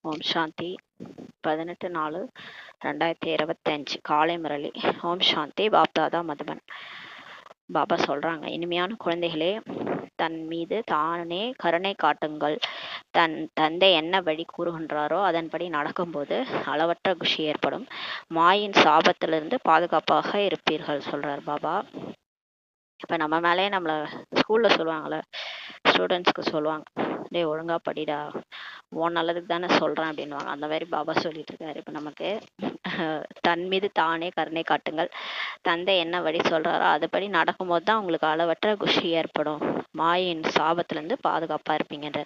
ஓம் சாந்தி 18/4/2025 காலை முரளி. ஓம் சாந்தி. பாப்தாதா மதுபன். பாபா சொல்றாங்க, இனிமையான குழந்தைகளே, தன் மீது தானே கருணை காட்டுங்கள். தன் தந்தை என்ன வழி கூறுகின்றாரோ அதன்படி நடக்கும்போது அளவற்ற குஷி ஏற்படும். மாயின் சாபத்திலிருந்து பாதுகாப்பாக இருப்பீர்கள் சொல்றார் பாபா. இப்போ நம்ம மேலே நம்மளை ஸ்கூலில் சொல்லுவாங்கள்ல, ஸ்டூடெண்ட்ஸ்க்கு சொல்லுவாங்க, டே ஒழுங்கா படிடா, உன் நல்லதுக்கு தானே சொல்கிறேன் அப்படின்வாங்க. அந்த மாதிரி பாபா சொல்லிட்டு இருக்காரு. இப்போ நமக்கு தன் மீது தானே கருணை காட்டுங்கள். தந்தை என்ன வழி சொல்கிறாரோ அதுபடி நடக்கும்போது தான் உங்களுக்கு அளவற்ற குஷி ஏற்படும். மாயின் சாபத்திலேருந்து பாதுகாப்பாக இருப்பீங்கன்ற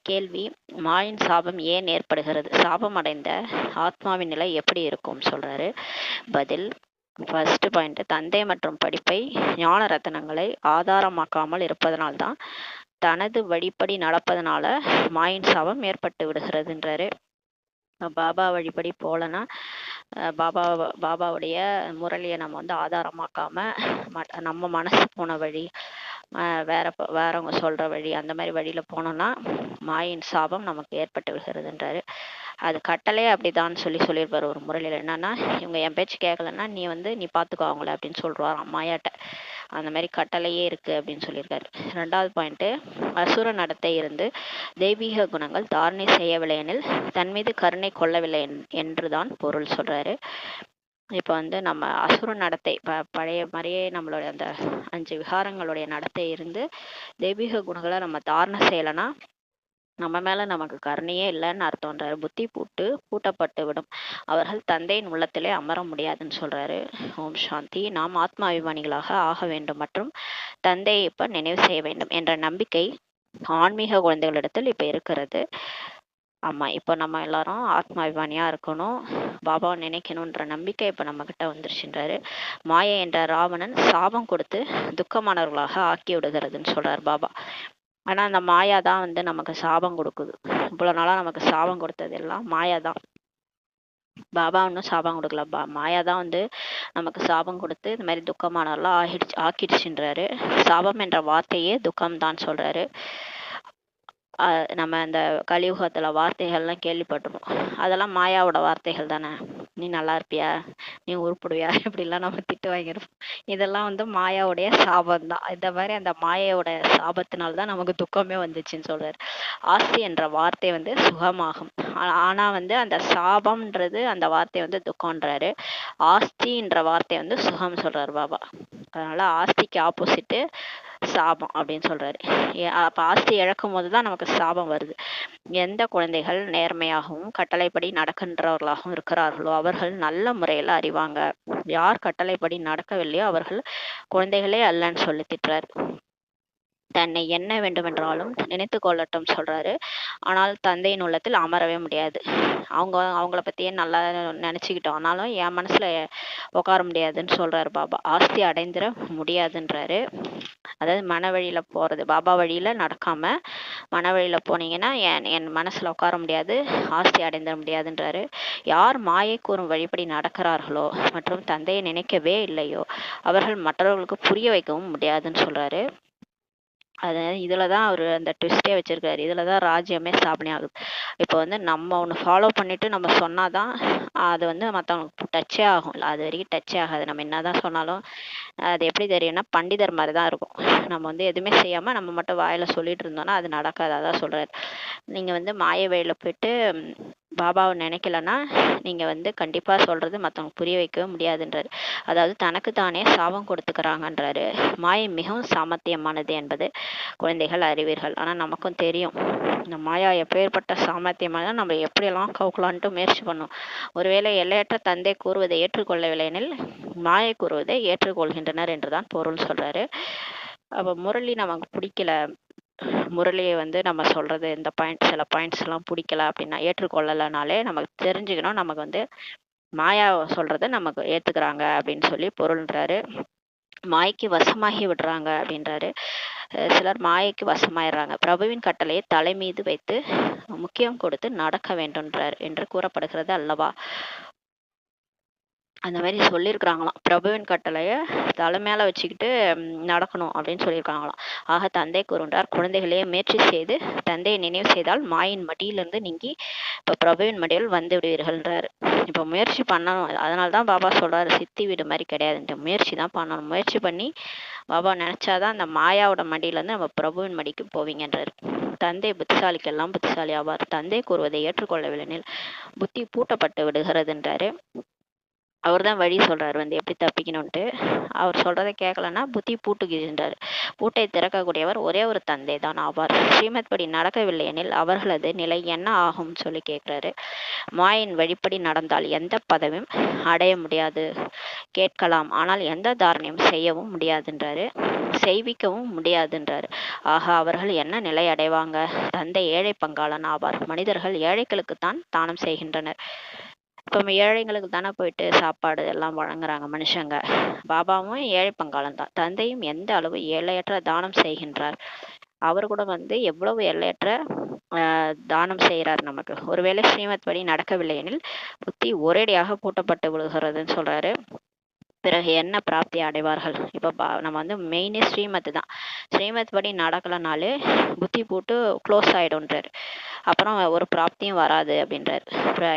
கேள்வி. மாயின் சாபம் ஏன் ஏற்படுகிறது? சாபம் அடைந்த ஆத்மாவின் நிலை எப்படி இருக்கும் சொல்கிறாரு. பதில். ஃபர்ஸ்ட் பாயிண்ட், தந்தை மற்றும் படிப்பை ஞான ரத்தனங்களை ஆதாரமாக்காமல் இருப்பதனால்தான் தனது வழிப்படி நடப்பதனால மாயின் சாபம் ஏற்பட்டு விடுகிறதுன்றாரு. பாபா வழிபடி போகலன்னா பாபாவுடைய முரளியை நம்ம ஆதாரமாக்காம நம்ம மனசு போன வழி, வேறவங்க சொல்ற வழி, அந்த மாதிரி வழியில போனோம்னா மாயின் சாபம் நமக்கு ஏற்பட்டு விடுகிறதுன்றாரு. அது கட்டளை அப்படிதான் சொல்லியிருப்பாரு ஒரு முறையில். என்னன்னா, இவங்க என் பேச்சு கேட்கலன்னா நீ பார்த்துக்கோ அவங்கள அப்படின்னு சொல்றாராம் மாயாட்ட. அந்த மாதிரி கட்டளையே இருக்கு அப்படின்னு சொல்லியிருக்காரு. 2வது பாயிண்ட், அசுர நடத்தை இருந்து தெய்வீக குணங்கள் தாரணை செய்யவில்லை எனில் தன் மீது கருணை கொள்ளவில்லை என்றுதான் பொருள் சொல்றாரு. இப்போ நம்ம அசுர நடத்தை பழைய மாதிரியே நம்மளோட அந்த 5 விகாரங்களுடைய நடத்தை இருந்து தெய்வீக குணங்களை நம்ம தாரணை செய்யலைன்னா நம்ம மேல நமக்கு கருணையே இல்லைன்னு அர்த்தம்ன்றாரு. புத்தி பூட்டப்பட்டு விடும். அவர்கள் தந்தையின் உள்ளத்திலே அமர முடியாதுன்னு சொல்றாரு. ஓம் சாந்தி. நாம் ஆத்மாபிமானிகளாக ஆக வேண்டும் மற்றும் தந்தையை இப்ப நினைவு செய்ய வேண்டும் என்ற நம்பிக்கை ஆன்மீக குழந்தைகளிடத்தில் இப்ப இருக்கிறது. ஆமா, இப்போ நம்ம எல்லாரும் ஆத்மாபிமானியா இருக்கணும், பாபாவை நினைக்கணும்ன்ற நம்பிக்கை இப்ப நம்ம கிட்ட வந்துருச்சுன்றாரு. மாயை என்ற ராவணன் சாபம் கொடுத்து துக்கமானவர்களாக ஆக்கி விடுகிறதுன்னு சொல்றாரு பாபா. ஆனா அந்த மாயா தான் நமக்கு சாபம் கொடுக்குது. இவ்வளவு நாளா நமக்கு சாபம் கொடுத்தது எல்லாம் மாயா தான். பாபா ஒன்றும் சாபம் கொடுக்கல. மாயா தான் நமக்கு சாபம் கொடுத்து இந்த மாதிரி துக்கமானவர்களாம் ஆக்கிடுச்சுன்றாரு. சாபம் என்ற வார்த்தையே துக்கம் தான் சொல்றாரு. நம்ம இந்த கலியுகத்துல வார்த்தைகள்லாம் கேள்விப்பட்டிருப்போம். அதெல்லாம் மாயாவோட வார்த்தைகள் தானே. நீ நல்லா இருப்பியா, நீ உருப்பிடுவியா, இப்படிலாம் நம்ம திட்டு வாங்கியிருப்போம். இதெல்லாம் மாயாவுடைய சாபம் தான். இந்த மாதிரி அந்த மாயாவோட சாபத்தினால்தான் நமக்கு துக்கமே வந்துச்சுன்னு சொல்றாரு. ஆஸ்தி என்ற வார்த்தை சுகமாகும். ஆனா அந்த சாபம்ன்றது அந்த வார்த்தை துக்கம்ன்றாரு. ஆஸ்தின்ற வார்த்தை சுகம் சொல்றாரு பாபா. அதனால ஆஸ்திக்கு ஆப்போசிட்டு சாபம் அப்படின்னு சொல்றாரு. அப்ப ஆஸ்தி இழக்கும் போதுதான் நமக்கு சாபம் வருது. எந்த குழந்தைகள் நேர்மையாகவும் கட்டளைப்படி நடக்கின்றவர்களாகவும் இருக்கிறார்களோ அவர்கள் நல்ல முறையில அறிவாங்க. யார் கட்டளைப்படி நடக்கவில்லையோ அவர்கள் குழந்தைகளே அல்லன்னு சொல்லி திட்டுறாரு. தன்னை என்ன வேண்டுமென்றாலும் நினைத்து கொள்ளட்டும் சொல்றாரு. ஆனால் தந்தையின் உள்ளத்தில் அமரவே முடியாது. அவங்கள பத்தியே நல்லா நினைச்சுக்கிட்டோம், ஆனாலும் என் மனசுல உட்கார முடியாதுன்னு சொல்றாரு பாபா. ஆஸ்தி அடைந்திட முடியாதுன்றாரு. அதாவது மன வழியில போறது, பாபா வழியில நடக்காம மன வழியில போனீங்கன்னா என் மனசுல உட்கார முடியாது, ஆஸ்தி அடைந்திட முடியாதுன்றாரு. யார் மாயை கூறும் வழிபடி நடக்கிறார்களோ மற்றும் தந்தையை நினைக்கவே இல்லையோ அவர்கள் மற்றவர்களுக்கு புரிய வைக்கவும் முடியாதுன்னு சொல்றாரு. இதுலதான் அவரு அந்த ட்விஸ்டே வச்சிருக்காரு. இதுலதான் ராஜ்யமே ஸ்தாபனை ஆகுது. இப்போ நம்ம ஒண்ணு ஃபாலோ பண்ணிட்டு நம்ம சொன்னாதான் அது மத்தவங்களுக்கு டச்சே ஆகும். இல்லை, அது வரைக்கும் டச்சே ஆகாது. நம்ம என்னதான் சொன்னாலும் அது எப்படி தெரியும்னா பண்டிதர் மாதிரி தான் இருக்கும். நம்ம எதுவுமே செய்யாம நம்ம மட்டும் வாயில சொல்லிட்டு இருந்தோம்னா அது நடக்காது. அதான் சொல்றாரு. நீங்க மாய வழியில போயிட்டு பாபாவை நினைக்கலன்னா நீங்க கண்டிப்பா சொல்றது மத்தவங்க புரிய வைக்கவே முடியாதுன்றாரு. அதாவது தனக்கு தானே சாபம் கொடுத்துக்கிறாங்கன்றாரு. மாயை மிகவும் சாமர்த்தியமானது என்பது குழந்தைகள் அறிவீர்கள். ஆனா நமக்கும் தெரியும் இந்த மாயா எப்பேற்பட்ட சாமர்த்தியமான நம்ம எப்படியெல்லாம் கவுக்கலான்ட்டு முயற்சி பண்ணோம். ஒருவேளை எல்லையற்ற தந்தை கூறுவதை ஏற்றுக்கொள்ளவில்லை எனில் மாயை கூறுவதை ஏற்றுக்கொள்கின்றனர் என்றுதான் பொருள் சொல்றாரு. அப்ப முரளி நமக்கு பிடிக்கல, முரளியை நம்ம சொல்றது இந்த சில பாயிண்ட்ஸ் எல்லாம் பிடிக்கல அப்படின்னா ஏற்றுக்கொள்ளலைனாலே நமக்கு தெரிஞ்சுக்கணும் நமக்கு மாயா சொல்றதை நமக்கு ஏத்துக்கிறாங்க அப்படின்னு சொல்லி பொருள்ன்றாரு. மாய்க்கு வசமாகி விடுறாங்க அப்படின்றாரு. சிலர் மாயைக்கு வசமாயிடுறாங்க. பிரபுவின் கட்டளையை தலை மீது வைத்து முக்கியம் கொடுத்து நடக்க வேண்டும்ன்றார் என்று கூறப்படுகிறது அல்லவா. அந்த மாதிரி சொல்லியிருக்கிறாங்களாம். பிரபுவின் கட்டளைய தலை மேல வச்சுக்கிட்டு நடக்கணும் அப்படின்னு சொல்லியிருக்காங்களாம். ஆக தந்தை கூறுகின்றார், குழந்தைகளே முயற்சி செய்து தந்தையை நினைவு செய்தால் மாயின் மடியிலிருந்து நீங்கி இப்ப பிரபுவின் மடியில் வந்து விடுவீர்கள்ன்றாரு. இப்ப முயற்சி பண்ணணும். அதனாலதான் பாபா சொல்றாரு, சித்தி வீடு மாதிரி கிடையாதுன்ட்டு. முயற்சி தான் பண்ணணும். முயற்சி பண்ணி பாபா நினைச்சாதான் அந்த மாயாவோட மடியில இருந்து நம்ம பிரபுவின் மடிக்கு போவீங்கன்றாரு. தந்தை புத்திசாலிக்கெல்லாம் புத்திசாலி ஆவார். தந்தை கூறுவதை ஏற்றுக்கொள்ளவில்லைனில் புத்தி பூட்டப்பட்டு விடுகிறதுன்றாரு. அவர் தான் வழி சொல்றாரு எப்படி தப்பிக்கணும்ட்டு. அவர் சொல்றதை கேட்கலன்னா புத்தி பூட்டுகின்றார். பூட்டை திறக்கக்கூடியவர் ஒரே ஒரு தந்தை தான் ஆவார். ஸ்ரீமத் படி நடக்கவில்லை எனில் அவர்களது நிலை என்ன ஆகும்னு சொல்லி கேட்கிறாரு. மாயின் வழிப்படி நடந்தால் எந்த பதவியும் அடைய முடியாது. கேட்கலாம், ஆனால் எந்த தாரணையும் செய்யவும் முடியாதுன்றாரு. செய்விக்கவும் முடியாதுன்றாரு. ஆக அவர்கள் என்ன நிலை அடைவாங்க? தந்தை ஏழை பங்காளன் ஆவார். மனிதர்கள் ஏழைகளுக்குத்தான் தானம் செய்கின்றனர். இப்போ ஏழைங்களுக்கு தானே போயிட்டு சாப்பாடு எல்லாம் வழங்குறாங்க மனுஷங்க. பாபாவும் ஏழை பங்காளன் தான். தந்தையும் எந்த அளவு எல்லையற்ற தானம் செய்கின்றார். அவர் கூட எவ்வளவு எல்லையற்ற தானம் செய்கிறார் நமக்கு. ஒருவேளை ஸ்ரீமத் படி நடக்கவில்லை எனில் புத்தி ஒரேடியாக பூட்டப்பட்டு விழுகிறதுன்னு சொல்றாரு. பிறகு என்ன பிராப்தி அடைவார்கள்? இப்போ நம்ம மெயினே ஸ்ரீமத் தான். ஸ்ரீமத் படி நடக்கலனாலே புத்தி போட்டு க்ளோஸ் ஆயிடும்ன்றாரு. அப்புறம் ஒரு பிராப்தியும் வராது அப்படின்றாரு.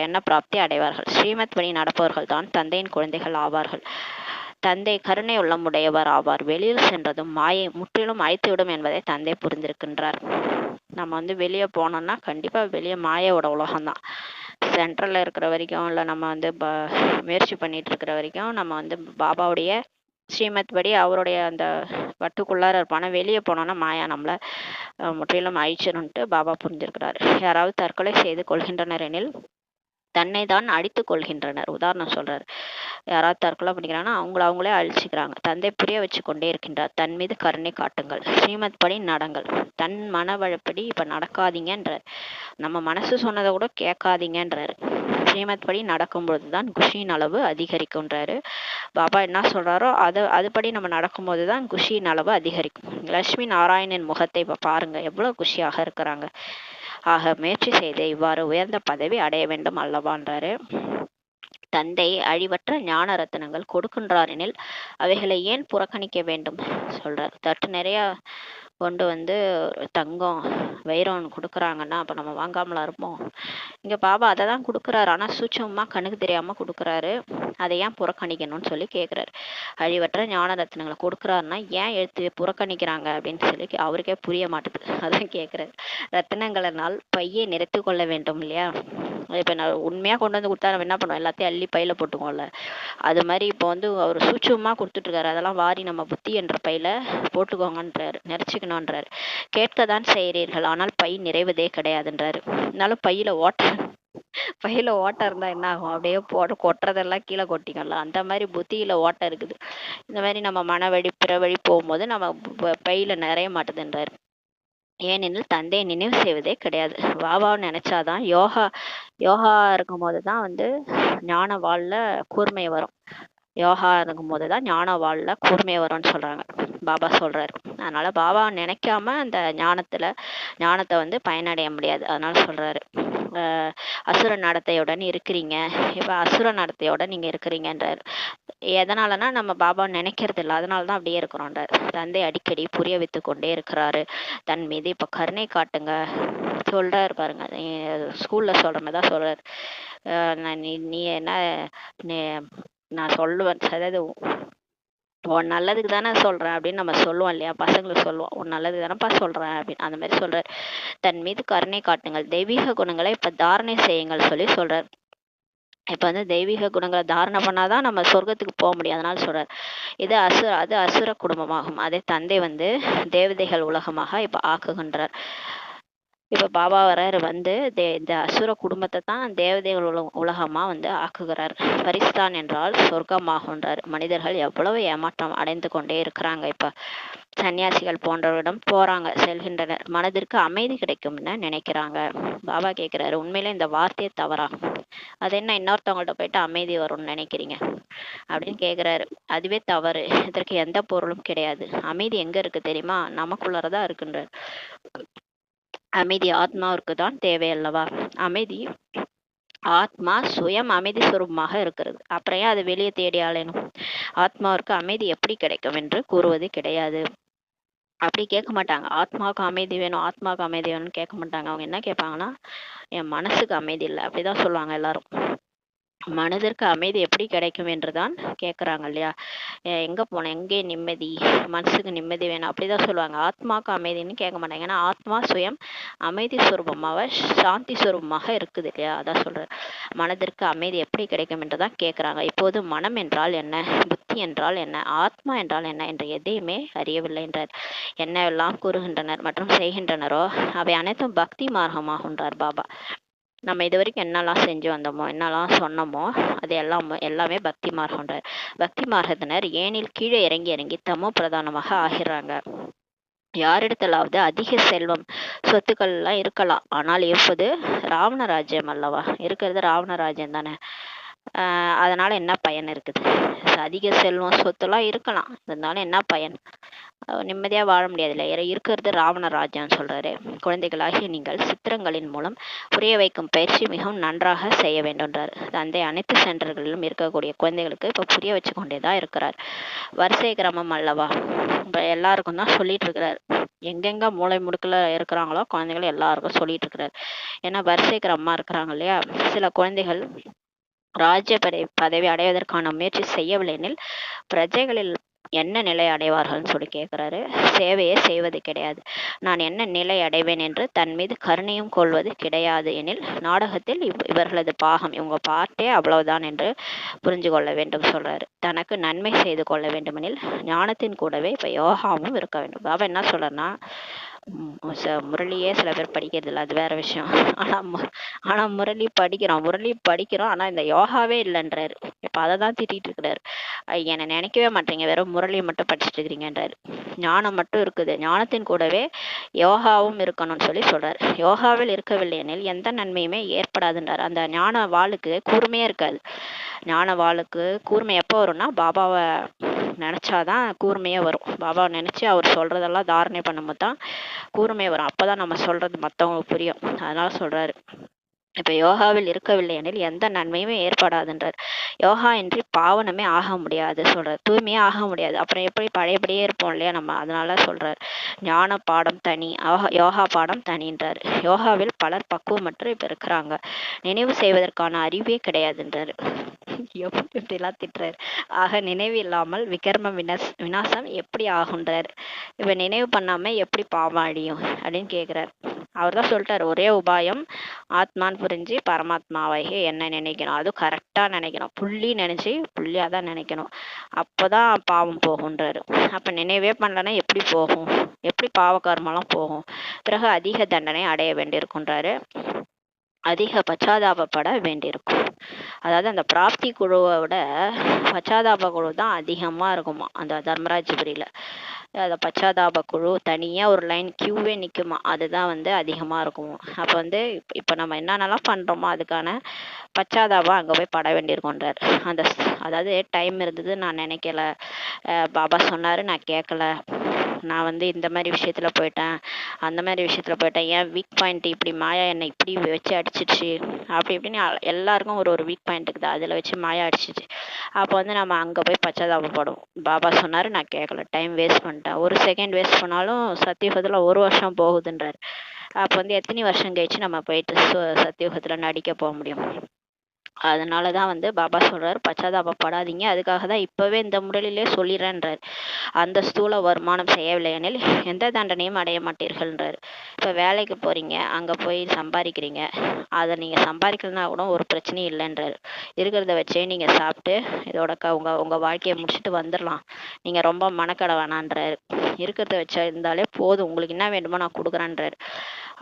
என்ன பிராப்தி அடைவார்கள்? ஸ்ரீமத் படி நடப்பவர்கள் தான் தந்தையின் குழந்தைகள் ஆவார்கள். தந்தை கருணை உள்ளமுடையவர் ஆவார். வெளியில் சென்றதும் மாயை முற்றிலும் அழித்துவிடும் என்பதை தந்தை புரிந்திருக்கின்றார். நம்ம வெளியே போனோம்னா கண்டிப்பா வெளியே மாயோட உலகம்தான். சென்ட்ரல்ல இருக்கிற வரைக்கும் இல்லை நம்ம முயற்சி பண்ணிட்டு இருக்கிற வரைக்கும் நம்ம பாபாவுடைய ஸ்ரீமத் படி அவருடைய அந்த வட்டுக்குள்ளார இருப்பான. வெளியே போனோம்னா மாயா நம்மளை முற்றிலும் அழிச்சிடும்ட்டு பாபா புரிஞ்சிருக்கிறார். யாராவது தற்கொலை செய்து கொள்கின்றனர் எனில் தன்னை தான் அழித்து கொள்கின்றனர். உதாரணம் சொல்றாரு. யாராவது தற்கொலை பண்ணிக்கிறாங்கன்னா அவங்களே அழிச்சுக்கிறாங்க. தந்தை புரிய வச்சு கொண்டே இருக்கின்றார். தன் மீது கருணை காட்டுங்கள். ஸ்ரீமத் படி நடங்கள். தன் மன வழிப்படி இப்ப நடக்காதீங்கன்றார். நம்ம மனசு சொன்னதை கூட கேட்காதீங்கன்றாரு. ஸ்ரீமத் படி நடக்கும் பொழுதுதான் குஷியின் அளவு அதிகரிக்கும்ன்றாரு. பாபா என்ன சொல்றாரோ அதுபடி நம்ம நடக்கும்போதுதான் குஷியின் அளவு அதிகரிக்கும். லட்சுமி நாராயணன் முகத்தை இப்ப பாருங்க, எவ்வளவு குஷியாக இருக்கிறாங்க. ஆக முயற்சி செய்து இவ்வாறு உயர்ந்த பதவி அடைய வேண்டும் அல்லவான்றாரு. தந்தை அழிவற்ற ஞான ரத்தினங்கள் கொடுக்கின்றார் எனில் அவைகளை ஏன் புறக்கணிக்க வேண்டும் சொல்றார். தட்டு நிறைய கொண்டு தங்கம் வைரம் கொடுக்குறாங்கன்னா அப்போ நம்ம வாங்காமலா இருப்போம்? இங்கே பாபா அதை தான் கொடுக்குறாரு. ஆனால் சூட்சமா கண்ணுக்கு தெரியாமல் கொடுக்குறாரு. அதை ஏன் புறக்கணிக்கணும்னு சொல்லி கேட்குறாரு. அழிவற்ற ஞான ரத்னங்களை கொடுக்குறாருன்னா ஏன் எடுத்து புறக்கணிக்கிறாங்க அப்படின்னு சொல்லி அவருக்கே புரிய மாட்டுது. அதான் கேட்குறாரு. ரத்தினங்களினால் பையை நிறைத்து கொள்ள வேண்டும் இல்லையா? இப்போ நான் உண்மையாக கொண்டு கொடுத்தா நம்ம என்ன பண்ணுவோம்? எல்லாத்தையும் அள்ளி பையில போட்டுக்கோம்ல. அது மாதிரி இப்போ அவர் சூட்சமாக கொடுத்துட்ருக்காரு. அதெல்லாம் வாரி நம்ம புத்தி என்ற பையில போட்டுக்கோங்கன்றாரு, நிறைச்சிக்கணும்ன்றாரு. கேட்கத்தான் செய்கிறீர்கள், ஆனால் பை நிறைவதே கிடையாதுன்றாரு. இருந்தாலும் பையில ஓட்டை இருந்தா என்ன ஆகும்? அப்படியே போட்டு கொட்டுறதெல்லாம் கீழே கொட்டிக்கலாம். அந்த மாதிரி புத்தியில ஓட்டை இருக்குது. இந்த மாதிரி நம்ம மனவழி பிறவழி போகும்போது நம்ம பையில நிறைய மாட்டுதுன்றாரு. ஏனெனில் தந்தையை நினைவு செய்வதே கிடையாது. பாபாவை நினைச்சாதான் யோகா இருக்கும் போதுதான் ஞான வாழ்ல கூர்மை வரும். யோகா இருக்கும் போதுதான் ஞான வாழ்ல கூர்மை வரும்னு சொல்றாங்க. பாபா சொல்றாரு. அதனால பாபாவை நினைக்காம அந்த ஞானத்தை பயனடைய முடியாது. அதனால சொல்றாரு, அசுர நடத்தையுடன் இருக்கிறீங்க. இப்ப அசுர நடத்தையோட நீங்க இருக்கிறீங்கன்றாரு. எதனாலனா நம்ம பாபாவை நினைக்கிறது இல்லை, அதனாலதான் அப்படியே இருக்கிறோன்றாரு. தந்தை அடிக்கடி புரிய வைத்து கொண்டே இருக்கிறாரு. தன் மீது இப்ப கருணை காட்டுங்க சொல்றாரு பாருங்க. ஸ்கூல்ல சொல்ற மாதிரி தான் சொல்றாரு. நீ என்ன நான் சொல்லுவேன், அதாவது உன் நல்லதுக்கு தானே சொல்றேன் அப்படின்னு நம்ம சொல்லுவோம் இல்லையா? பசங்களுக்கு சொல்லுவோம், உன் நல்லதுக்கு தானேப்பா சொல்றேன் அப்படின்னு. அந்த மாதிரி சொல்றாரு. தன் மீது கருணை காட்டுங்கள். தெய்வீக குணங்களை இப்ப தாரணை செய்யுங்கள் சொல்றாரு. இப்ப தெய்வீக குணங்களை தாரணை பண்ணாதான் நம்ம சொர்க்கத்துக்கு போக முடியும். அதனால சொல்றாரு. அது அசுர குடும்பமாகும். அதை தந்தை தேவதைகள் உலகமாக இப்ப ஆக்குகின்றார். இப்ப பாபா வராரு இந்த அசுர குடும்பத்தை தான் தேவதைகள் உலகமா ஆக்குகிறார். பரிஸ்தான் என்றால் சொர்க்கமாகுன்றார். மனிதர்கள் எவ்வளவு ஏமாற்றம் அடைந்து கொண்டே இருக்கிறாங்க. இப்ப சன்னியாசிகள் போன்றவரிடம் செல்கின்றனர். மனதிற்கு அமைதி கிடைக்கும்னு நினைக்கிறாங்க. பாபா கேட்கிறாரு, உண்மையில இந்த வார்த்தையை தவறா? அது என்ன இன்னொருத்தவங்கள்ட்ட போயிட்டு அமைதி வரும்னு நினைக்கிறீங்க அப்படின்னு கேட்கிறாரு. அதுவே தவறு. இதற்கு எந்த பொருளும் கிடையாது. அமைதி எங்க இருக்கு தெரியுமா? நமக்குள்ளதான் இருக்குன்றார். அமைதி ஆத்மாவிற்கு தான் தேவை அல்லவா? அமைதி ஆத்மா சுயம் அமைதி சுரூபமாக இருக்கிறது. அப்புறம் ஏன் அது வெளியே தேடி அலையணும்? ஆத்மாவிற்கு அமைதி எப்படி கிடைக்கும் என்று கூறுவது கிடையாது. அப்படி கேட்க மாட்டாங்க. ஆத்மாவுக்கு அமைதி வேணும், ஆத்மாவுக்கு அமைதி வேணும்னு கேட்க மாட்டாங்க. அவங்க என்ன கேட்பாங்கன்னா, என் மனசுக்கு அமைதி இல்லை அப்படிதான் சொல்லுவாங்க எல்லாரும். மனதிற்கு அமைதி எப்படி கிடைக்கும் என்றுதான் கேட்குறாங்க இல்லையா? எங்க போனேன், எங்கே நிம்மதி, மனசுக்கு நிம்மதி வேணும் அப்படிதான் சொல்லுவாங்க. ஆத்மாவுக்கு அமைதின்னு கேட்க மாட்டாங்க. ஏன்னா ஆத்மா சுயம் அமைதி சுரூபமாக சாந்தி சுரூபமாக இருக்குது இல்லையா? அதான் சொல்றேன். மனதிற்கு அமைதி எப்படி கிடைக்கும் என்றுதான் கேட்குறாங்க. இப்போது மனம் என்றால் என்ன, புத்தி என்றால் என்ன, ஆத்மா என்றால் என்ன என்று எதையுமே அறியவில்லை என்றார். என்னவெல்லாம் கூறுகின்றனர் மற்றும் செய்கின்றனரோ அவை அனைத்தும் பக்தி மார்க்கமாகின்றார் பாபா. நம்ம இது வரைக்கும் என்னெல்லாம் செஞ்சு வந்தோமோ, என்னெல்லாம் சொன்னோமோ, அது எல்லாமே பக்தி மார்க்கம்ன்றார். பக்தி மார்க்கத்தினர் ஏனில் கீழே இறங்கி இறங்கி தமோ பிரதானமாக ஆகிறாங்க. யாரிடத்திலாவது அதிக செல்வம் சொத்துக்கள் எல்லாம் இருக்கலாம், ஆனால் இருப்பது ராவண ராஜ்யம் அல்லவா? இருக்கிறது ராவண ராஜ்யம் தானே. அதனால என்ன பயன் இருக்குது? அதிக செல்வம் சொத்துலாம் இருக்கலாம், இருந்தாலும் என்ன பயன்? நிம்மதியா வாழ முடியாது இல்லை. இருக்கிறது ராவண ராஜ்யம் சொல்றாரு. குழந்தைகளாகிய நீங்கள் சித்திரங்களின் மூலம் புரிய வைக்கும் பயிற்சி மிகவும் நன்றாக செய்ய வேண்டும்ன்றார். தந்தை அனைத்து சென்டர்களிலும் இருக்கக்கூடிய குழந்தைகளுக்கு இப்ப புரிய வச்சு கொண்டேதான் இருக்கிறார். வரிசை கிரமம் அல்லவா? இப்ப எல்லாருக்கும் தான் சொல்லிட்டு இருக்கிறார். எங்கெங்க மூளை முடுக்குல இருக்கிறாங்களோ குழந்தைகள் எல்லாருக்கும் சொல்லிட்டு இருக்கிறார். ஏன்னா வரிசை கிரமமா இருக்கிறாங்க இல்லையா? சில குழந்தைகள் ராஜ்ய பதவி அடைவதற்கான முயற்சி செய்யவில்லை எனில் பிரஜைகளில் என்ன நிலை அடைவார்கள்னு சொல்லி கேட்கிறாரு. சேவையை செய்வது கிடையாது. நான் என்ன நிலை அடைவேன் என்று தன் மீது கருணையும் கொள்வது கிடையாது எனில் நாடகத்தில் இவர்களது பாகம், இவங்க பாட்டே அவ்வளவுதான் என்று புரிஞ்சு கொள்ள வேண்டும் சொல்றாரு. தனக்கு நன்மை செய்து கொள்ள வேண்டுமெனில் ஞானத்தின் கூடவே இப்ப யோகாவும் இருக்க வேண்டும். பாபா என்ன சொல்றேன்னா, முரளியே சில பேர் படிக்கிறது இல்லை, அது வேற விஷயம். ஆனா முரளி படிக்கிறோம், ஆனா இந்த யோகாவே இல்லைன்றாரு. இப்ப அதை தான் திட்டிட்டு இருக்கிறாரு. என்னை நினைக்கவே மாட்டீங்க, வெறும் முரளி மட்டும் படிச்சுட்டு இருக்கிறீங்கன்றாரு. ஞானம் மட்டும் இருக்குது, ஞானத்தின் கூடவே யோகாவும் இருக்கணும்னு சொல்லி சொல்றாரு. யோகாவில் இருக்கவில்லை எனில் எந்த நன்மையுமே ஏற்படாதுன்றாரு. அந்த ஞான வாளுக்கு கூர்மையே இருக்காது. ஞான வாளுக்கு கூர்மை எப்போ வரும்னா பாபாவை நினைச்சாதான் கூர்மையே வரும். பாபாவை நினைச்சு அவர் சொல்றதெல்லாம் தாரணை பண்ணும்போது தான் கூர்மை வரும். அப்பதான் நம்ம சொல்றது மற்றவங்களுக்கு புரியும். அதனால சொல்றாரு, இப்ப யோகாவில் இருக்கவில்லை எனில் எந்த நன்மையுமே ஏற்படாதுன்றார். யோகா இன்றி பாவனமே ஆக முடியாது சொல்றார். தூய்மையே ஆக முடியாது. அப்புறம் எப்படி பழையபடியே இருப்போம் இல்லையா நம்ம? அதனால சொல்றார், ஞான பாடம் தனி, யோகா பாடம் தனின்றார். யோகாவில் பலர் பக்குவமற்று இப்ப இருக்கிறாங்க. நினைவு செய்வதற்கான அறிவே கிடையாதுன்றாரு. எப்படிலாம் திட்டுறாரு. ஆக நினைவு இல்லாமல் விகர்ம விநாசம் எப்படி ஆகுன்றார். இப்ப நினைவு பண்ணாம எப்படி பாவம் அழியும் அப்படின்னு கேக்குறாரு. அவர் தான் சொல்லிட்டாரு, ஒரே உபாயம் ஆத்மான்னு புரிஞ்சு பரமாத்மாவாக என்ன நினைக்கணும், அதுவும் கரெக்டா நினைக்கணும். புள்ளி நினைச்சு புள்ளியாதான் நினைக்கணும், அப்பதான் பாவம் போகுன்றாரு. அப்ப நினைவே பண்ணலன்னா எப்படி போகும்? எப்படி பாவ கர்மெல்லாம் போகும்? பிறகு அதிக தண்டனை அடைய வேண்டியிருக்குன்றாரு. அதிக பச்சாதாபப்பட வேண்டியிருக்கும். அதாவது அந்த பிராப்தி குழுவை விட பச்சாதாப குழு தான் அதிகமா இருக்குமா அந்த தர்மராஜபுரியில. அந்த பச்சாதாப குழு தனியா ஒரு லைன் கியூவே நிக்குமா, அதுதான் வந்து அதிகமா இருக்குமா. அப்ப வந்து இப்ப நம்ம என்னென்னலாம் பண்றோமோ அதுக்கான பச்சாதாபம் அங்க போய் பட வேண்டியிருக்கோன்றார். அதாவது டைம் இருந்தது, நான் நினைக்கல, பாபா சொன்னாரு நான் கேட்கல, நான் வந்து இந்த மாதிரி விஷயத்துல போயிட்டேன், அந்த மாதிரி விஷயத்துல போயிட்டேன், ஏன் வீக் பாயிண்ட் இப்படி மாயா என்னை இப்படி வச்சு அடிச்சிடுச்சு, அப்படி இப்படின்னு எல்லாருக்கும் ஒரு வீக் பாயிண்ட் இருக்குது, அதுல வச்சு மாயா அடிச்சிச்சு. அப்போ வந்து நம்ம அங்க போய் பச்சாதாபப்படும். பாபா சொன்னாரு நான் கேட்கல, டைம் வேஸ்ட் பண்ணிட்டேன். ஒரு செகண்ட் வேஸ்ட் பண்ணாலும் சத்தியுகத்துல 1 வருஷம் போகுதுன்றாரு. அப்போ வந்து எத்தனை வருஷம் கழிச்சு நம்ம போயிட்டு சத்தியுகத்துல நடிக்க போக முடியும்? அதனாலதான் வந்து பாபா சொல்றாரு, பச்சாதாபப்படாதீங்க. அதுக்காக தான் இப்பவே இந்த முறையிலே சொல்லிடுறேன்றாரு. அந்த ஸ்தூல வருமானம் செய்யவில்லை எனில் எந்த தண்டனையும் அடைய மாட்டீர்கள்ன்றாரு. இப்ப வேலைக்கு போறீங்க, அங்க போய் சம்பாதிக்கிறீங்க, அதை நீங்க சம்பாதிக்கலன்னா கூட ஒரு பிரச்சனையும் இல்லைன்றாரு. இருக்கிறத வச்சே நீங்க சாப்பிட்டு இதோட உங்க வாழ்க்கையை முடிச்சுட்டு வந்துடலாம், நீங்க ரொம்ப மனக்கடை வேணான்றாரு. இருக்கிறத வச்சா இருந்தாலே போதும், உங்களுக்கு என்ன வேண்டுமோ நான் கொடுக்குறேன்றாரு.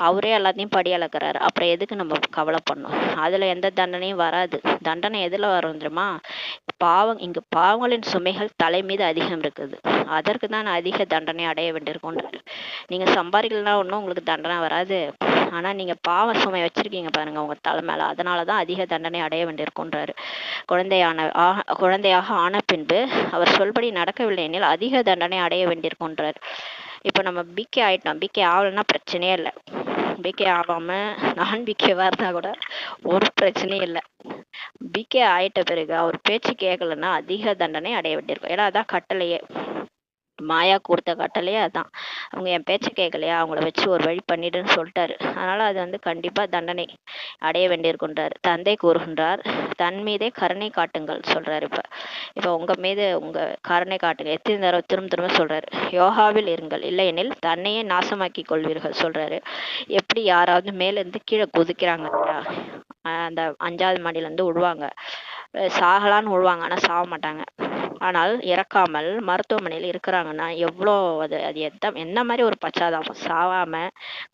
அவரே எல்லாத்தையும் படி அளக்குறாரு. அப்புறம் எதுக்கு நம்ம கவலை பண்ணணும்? அதுல எந்த தண்டனையும் வராது. தண்டனை எதுல வரும் தெரியுமா? இங்கு பாவங்களின் சுமைகள் தலை மீது அதிகம் இருக்குது, அதற்கு தான் அதிக தண்டனை அடைய வேண்டியிருக்கும்ன்றாரு. நீங்க சம்பாதிக்கலன்னா ஒன்றும் உங்களுக்கு தண்டனை வராது, ஆனா நீங்க பாவ சுமை வச்சிருக்கீங்க பாருங்க உங்க தலை மேல, அதனாலதான் அதிக தண்டனை அடைய வேண்டியிருக்கும்ன்றாரு. குழந்தையாக ஆன பின்பு அவர் சொல்படி நடக்கவில்லை எனில் அதிக தண்டனை அடைய வேண்டியிருக்கும்ன்றார். இப்போ நம்ம பிகே ஆயிட்டோம், பிகே ஆகலைன்னா பிரச்சனையே இல்லை. பிகே ஆகாம நான் பிகேவா இருந்தா கூட ஒரு பிரச்சனையும் இல்லை. பிகே ஆயிட்ட பிறகு அவர் பேச்சு கேட்கலன்னா அதிக தண்டனை அடைய வேண்டியிருக்கும். ஏன்னா அதான் கட்டளையே, மாயா கொடுத்த கட்டளையே அதான். அவங்க என் பேச்சை கேட்கலையா, அவங்கள வச்சு ஒரு வழி பண்ணிடுன்னு சொல்லிட்டாரு. அதனால அது வந்து கண்டிப்பா தண்டனை அடைய வேண்டியிருக்குன்றார். தந்தை கூறுகின்றார், தன் மீதே கருணை காட்டுங்கள் சொல்றாரு. இப்ப உங்க மீது உங்க கருணை காட்டுங்க. எத்தனை தடவை திரும்ப திரும்ப சொல்றாரு. யோகாவில் இருங்கள், இல்லையெனில் தன்னையே நாசமாக்கி கொள்வீர்கள் சொல்றாரு. எப்படி யாராவது மேல இருந்து கீழே குதிக்கிறாங்க இல்லையா, அந்த 5வது மாடியில இருந்து விழுவாங்க, சாகலான்னு விழுவாங்க, ஆனா சாக மாட்டாங்க. ஆனால் இறக்காமல் மருத்துவமனையில் இருக்கிறாங்கன்னா எவ்வளோ அது அது என்ன மாதிரி ஒரு பச்சாதாபம். சாவாம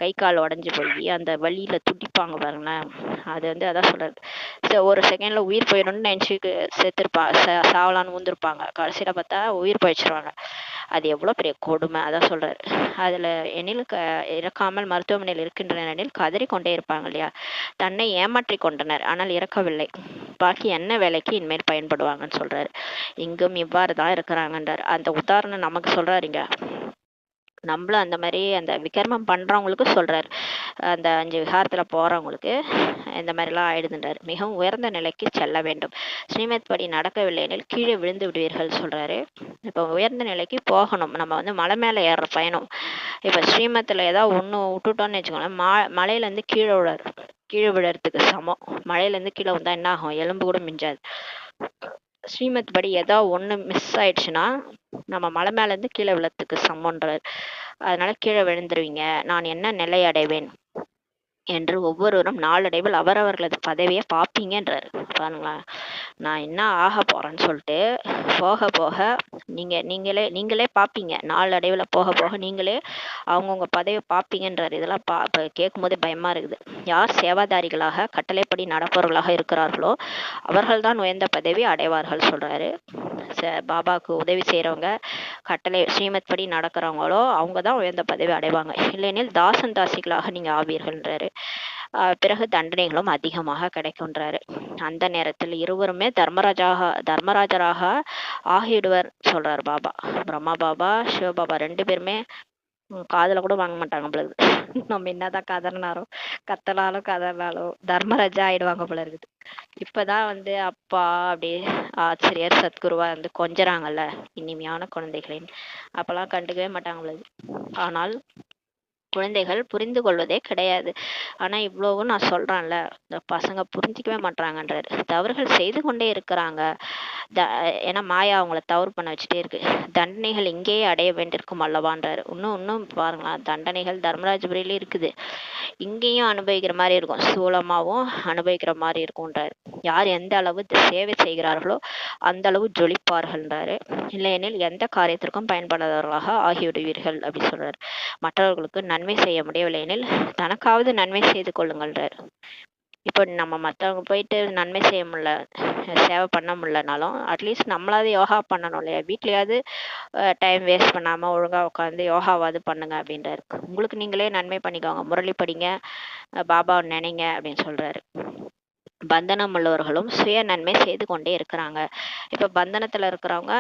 கை கால் உடஞ்சி போய் அந்த வழியில துடிப்பாங்க பாருங்களேன். அது வந்து அதான் சொல்றது. ஒரு செகண்ட்ல உயிர் போயிடும்னு நினைச்சு செத்துருப்பா, சாவலான்னு ஊந்திருப்பாங்க, கடைசியில பார்த்தா உயிர் போயிடுச்சிருவாங்க. அது எவ்வளவு பெரிய கொடுமை. அதான் சொல்றாரு. அதுல எனில் இறக்காமல் மருத்துவமனையில் இருக்கின்றனர் எனில் கதறி கொண்டே இருப்பாங்க இல்லையா. தன்னை ஏமாற்றி கொண்டனர் ஆனால் இறக்கவில்லை, பாக்கி என்ன வேலைக்கு இனிமேல் பயன்படுவாங்கன்னு சொல்றாரு. இங்கும் இவ்வாறு தான் இருக்கிறாங்கன்றார். அந்த உதாரணம் நமக்கு சொல்றாருங்க. நம்மளும் அந்த மாதிரி அந்த விக்ரமம் பண்றவங்களுக்கு சொல்றாரு. அந்த 5 விகாரத்துல போறவங்களுக்கு இந்த மாதிரிலாம் ஆயிடுதுன்றாரு. மிகவும் உயர்ந்த நிலைக்கு செல்ல வேண்டும், ஸ்ரீமத் படி நடக்கவில்லை எனில் கீழே விழுந்து விடுவீர்கள் சொல்றாரு. இப்போ உயர்ந்த நிலைக்கு போகணும். நம்ம வந்து மலை மேல ஏறுற பயணம். இப்ப ஸ்ரீமத்துல ஏதாவது ஒண்ணு விட்டுட்டோம்னு வச்சுக்கோங்களேன், மலையில இருந்து கீழே விழறதுக்கு சமம். மலையில இருந்து கீழே வந்தா என்ன ஆகும், எலும்பு கூட மிஞ்சாது. ஸ்ரீமத் படி ஏதாவது ஒண்ணு மிஸ் ஆயிடுச்சுன்னா நம்ம மலை மேல இருந்து கீழே விழறதுக்கு சமம்ன்றார். அதனால கீழே விழுந்துருவீங்க, நான் என்ன நிலை அடைவேன் என்று ஒவ்வொருவரும் நாளடைவில் அவரவர்களது பதவியை பார்ப்பீங்கன்றாரு. பாருங்களேன், நான் என்ன ஆக போறேன்னு சொல்லிட்டு போக போக நீங்களே பார்ப்பீங்க. நாளடைவில் போக போக நீங்களே அவங்கவுங்க பதவியை பார்ப்பீங்கன்றாரு. இதெல்லாம் கேட்கும் போதே பயமா இருக்குது. யார் சேவாதாரிகளாக கட்டளைப்படி நடப்பவர்களாக இருக்கிறார்களோ அவர்கள்தான் உயர்ந்த பதவி அடைவார்கள் சொல்றாரு. பாபாவுக்கு உதவி செய்யறவங்க, கட்டளை ஸ்ரீமத் படி நடக்கிறவங்களோ அவங்க தான் உயர்ந்த பதவி அடைவாங்க. இல்லையெனில் தாசன் தாசிகளாக நீங்க ஆவீர்கள்ன்றாரு. பிறகு தண்டனைகளும் அதிகமாக கிடைக்கும்ன்றாரு. அந்த நேரத்தில் இருவருமே தர்மராஜராக ஆகிடுவர் சொல்றாரு பாபா. பிரம்மா பாபா சிவபாபா 2 பேருமே காதுல கூட வாங்க மாட்டாங்க போல இருக்குது. நம்ம என்னதான் கத்தனாலும் தர்மராஜா ஆயிடுவாங்க போல இருக்குது. இப்பதான் வந்து அப்பா அப்படியே ஆசிரியர் சத்குருவா வந்து கொஞ்சறாங்கல்ல இனிமையான குழந்தைகளின், அப்பெல்லாம் கண்டுக்கவே மாட்டாங்க போல. ஆனால் குழந்தைகள் புரிந்து கொள்வதே கிடையாது. ஆனா இவ்வளவும் நான் சொல்றேன்ல, இந்த பசங்க புரிஞ்சிக்கவே மாட்டாங்கன்றாரு. தவறுகள் செய்து கொண்டே இருக்கிறாங்க. ஏன்னா மாயா அவங்கள தவறு பண்ண வச்சுட்டே இருக்கு. தண்டனைகள் இங்கேயே அடைய வேண்டியிருக்கும் அல்லவான்றாரு. இன்னும் பாருங்களா, தண்டனைகள் தர்மராஜபுரியில இருக்குது, இங்கேயும் அனுபவிக்கிற மாதிரி இருக்கும், சூலமாவும் அனுபவிக்கிற மாதிரி இருக்கும்ன்றாரு. யார் எந்த அளவு சேவை செய்கிறார்களோ அந்த அளவு ஜொலிப்பார்கள்ன்றாரு. இல்லையெனில் எந்த காரியத்திற்கும் பயன்படாதவர்களாக ஆகிவிடுவீர்கள் அப்படி சொல்றாரு. மற்றவர்களுக்கு நன்மை செய்ய முடியவில்லை எனில் தனக்காவது நன்மை செய்து கொள்ளுங்கள்ன்றாரு. இப்போ நம்ம மற்றவங்க போயிட்டு நன்மை செய்ய முடியல, சேவை பண்ண முடியலனாலும் அட்லீஸ்ட் நம்மளாவது யோகா பண்ணணும் இல்லையா. வீட்லயாவது டைம் வேஸ்ட் பண்ணாம ஒழுங்கா உட்காந்து யோகாவாவது பண்ணுங்க அப்படின்றாரு. உங்களுக்கு நீங்களே நன்மை பண்ணிக்கோங்க, முரளி படிங்க, பாபா நினைங்க அப்படின்னு சொல்றாரு. பந்தனம் உள்ளவர்களும் சுய நன்மை செய்து கொண்டே இருக்கிறாங்க. இப்ப பந்தனத்துல இருக்கிறவங்க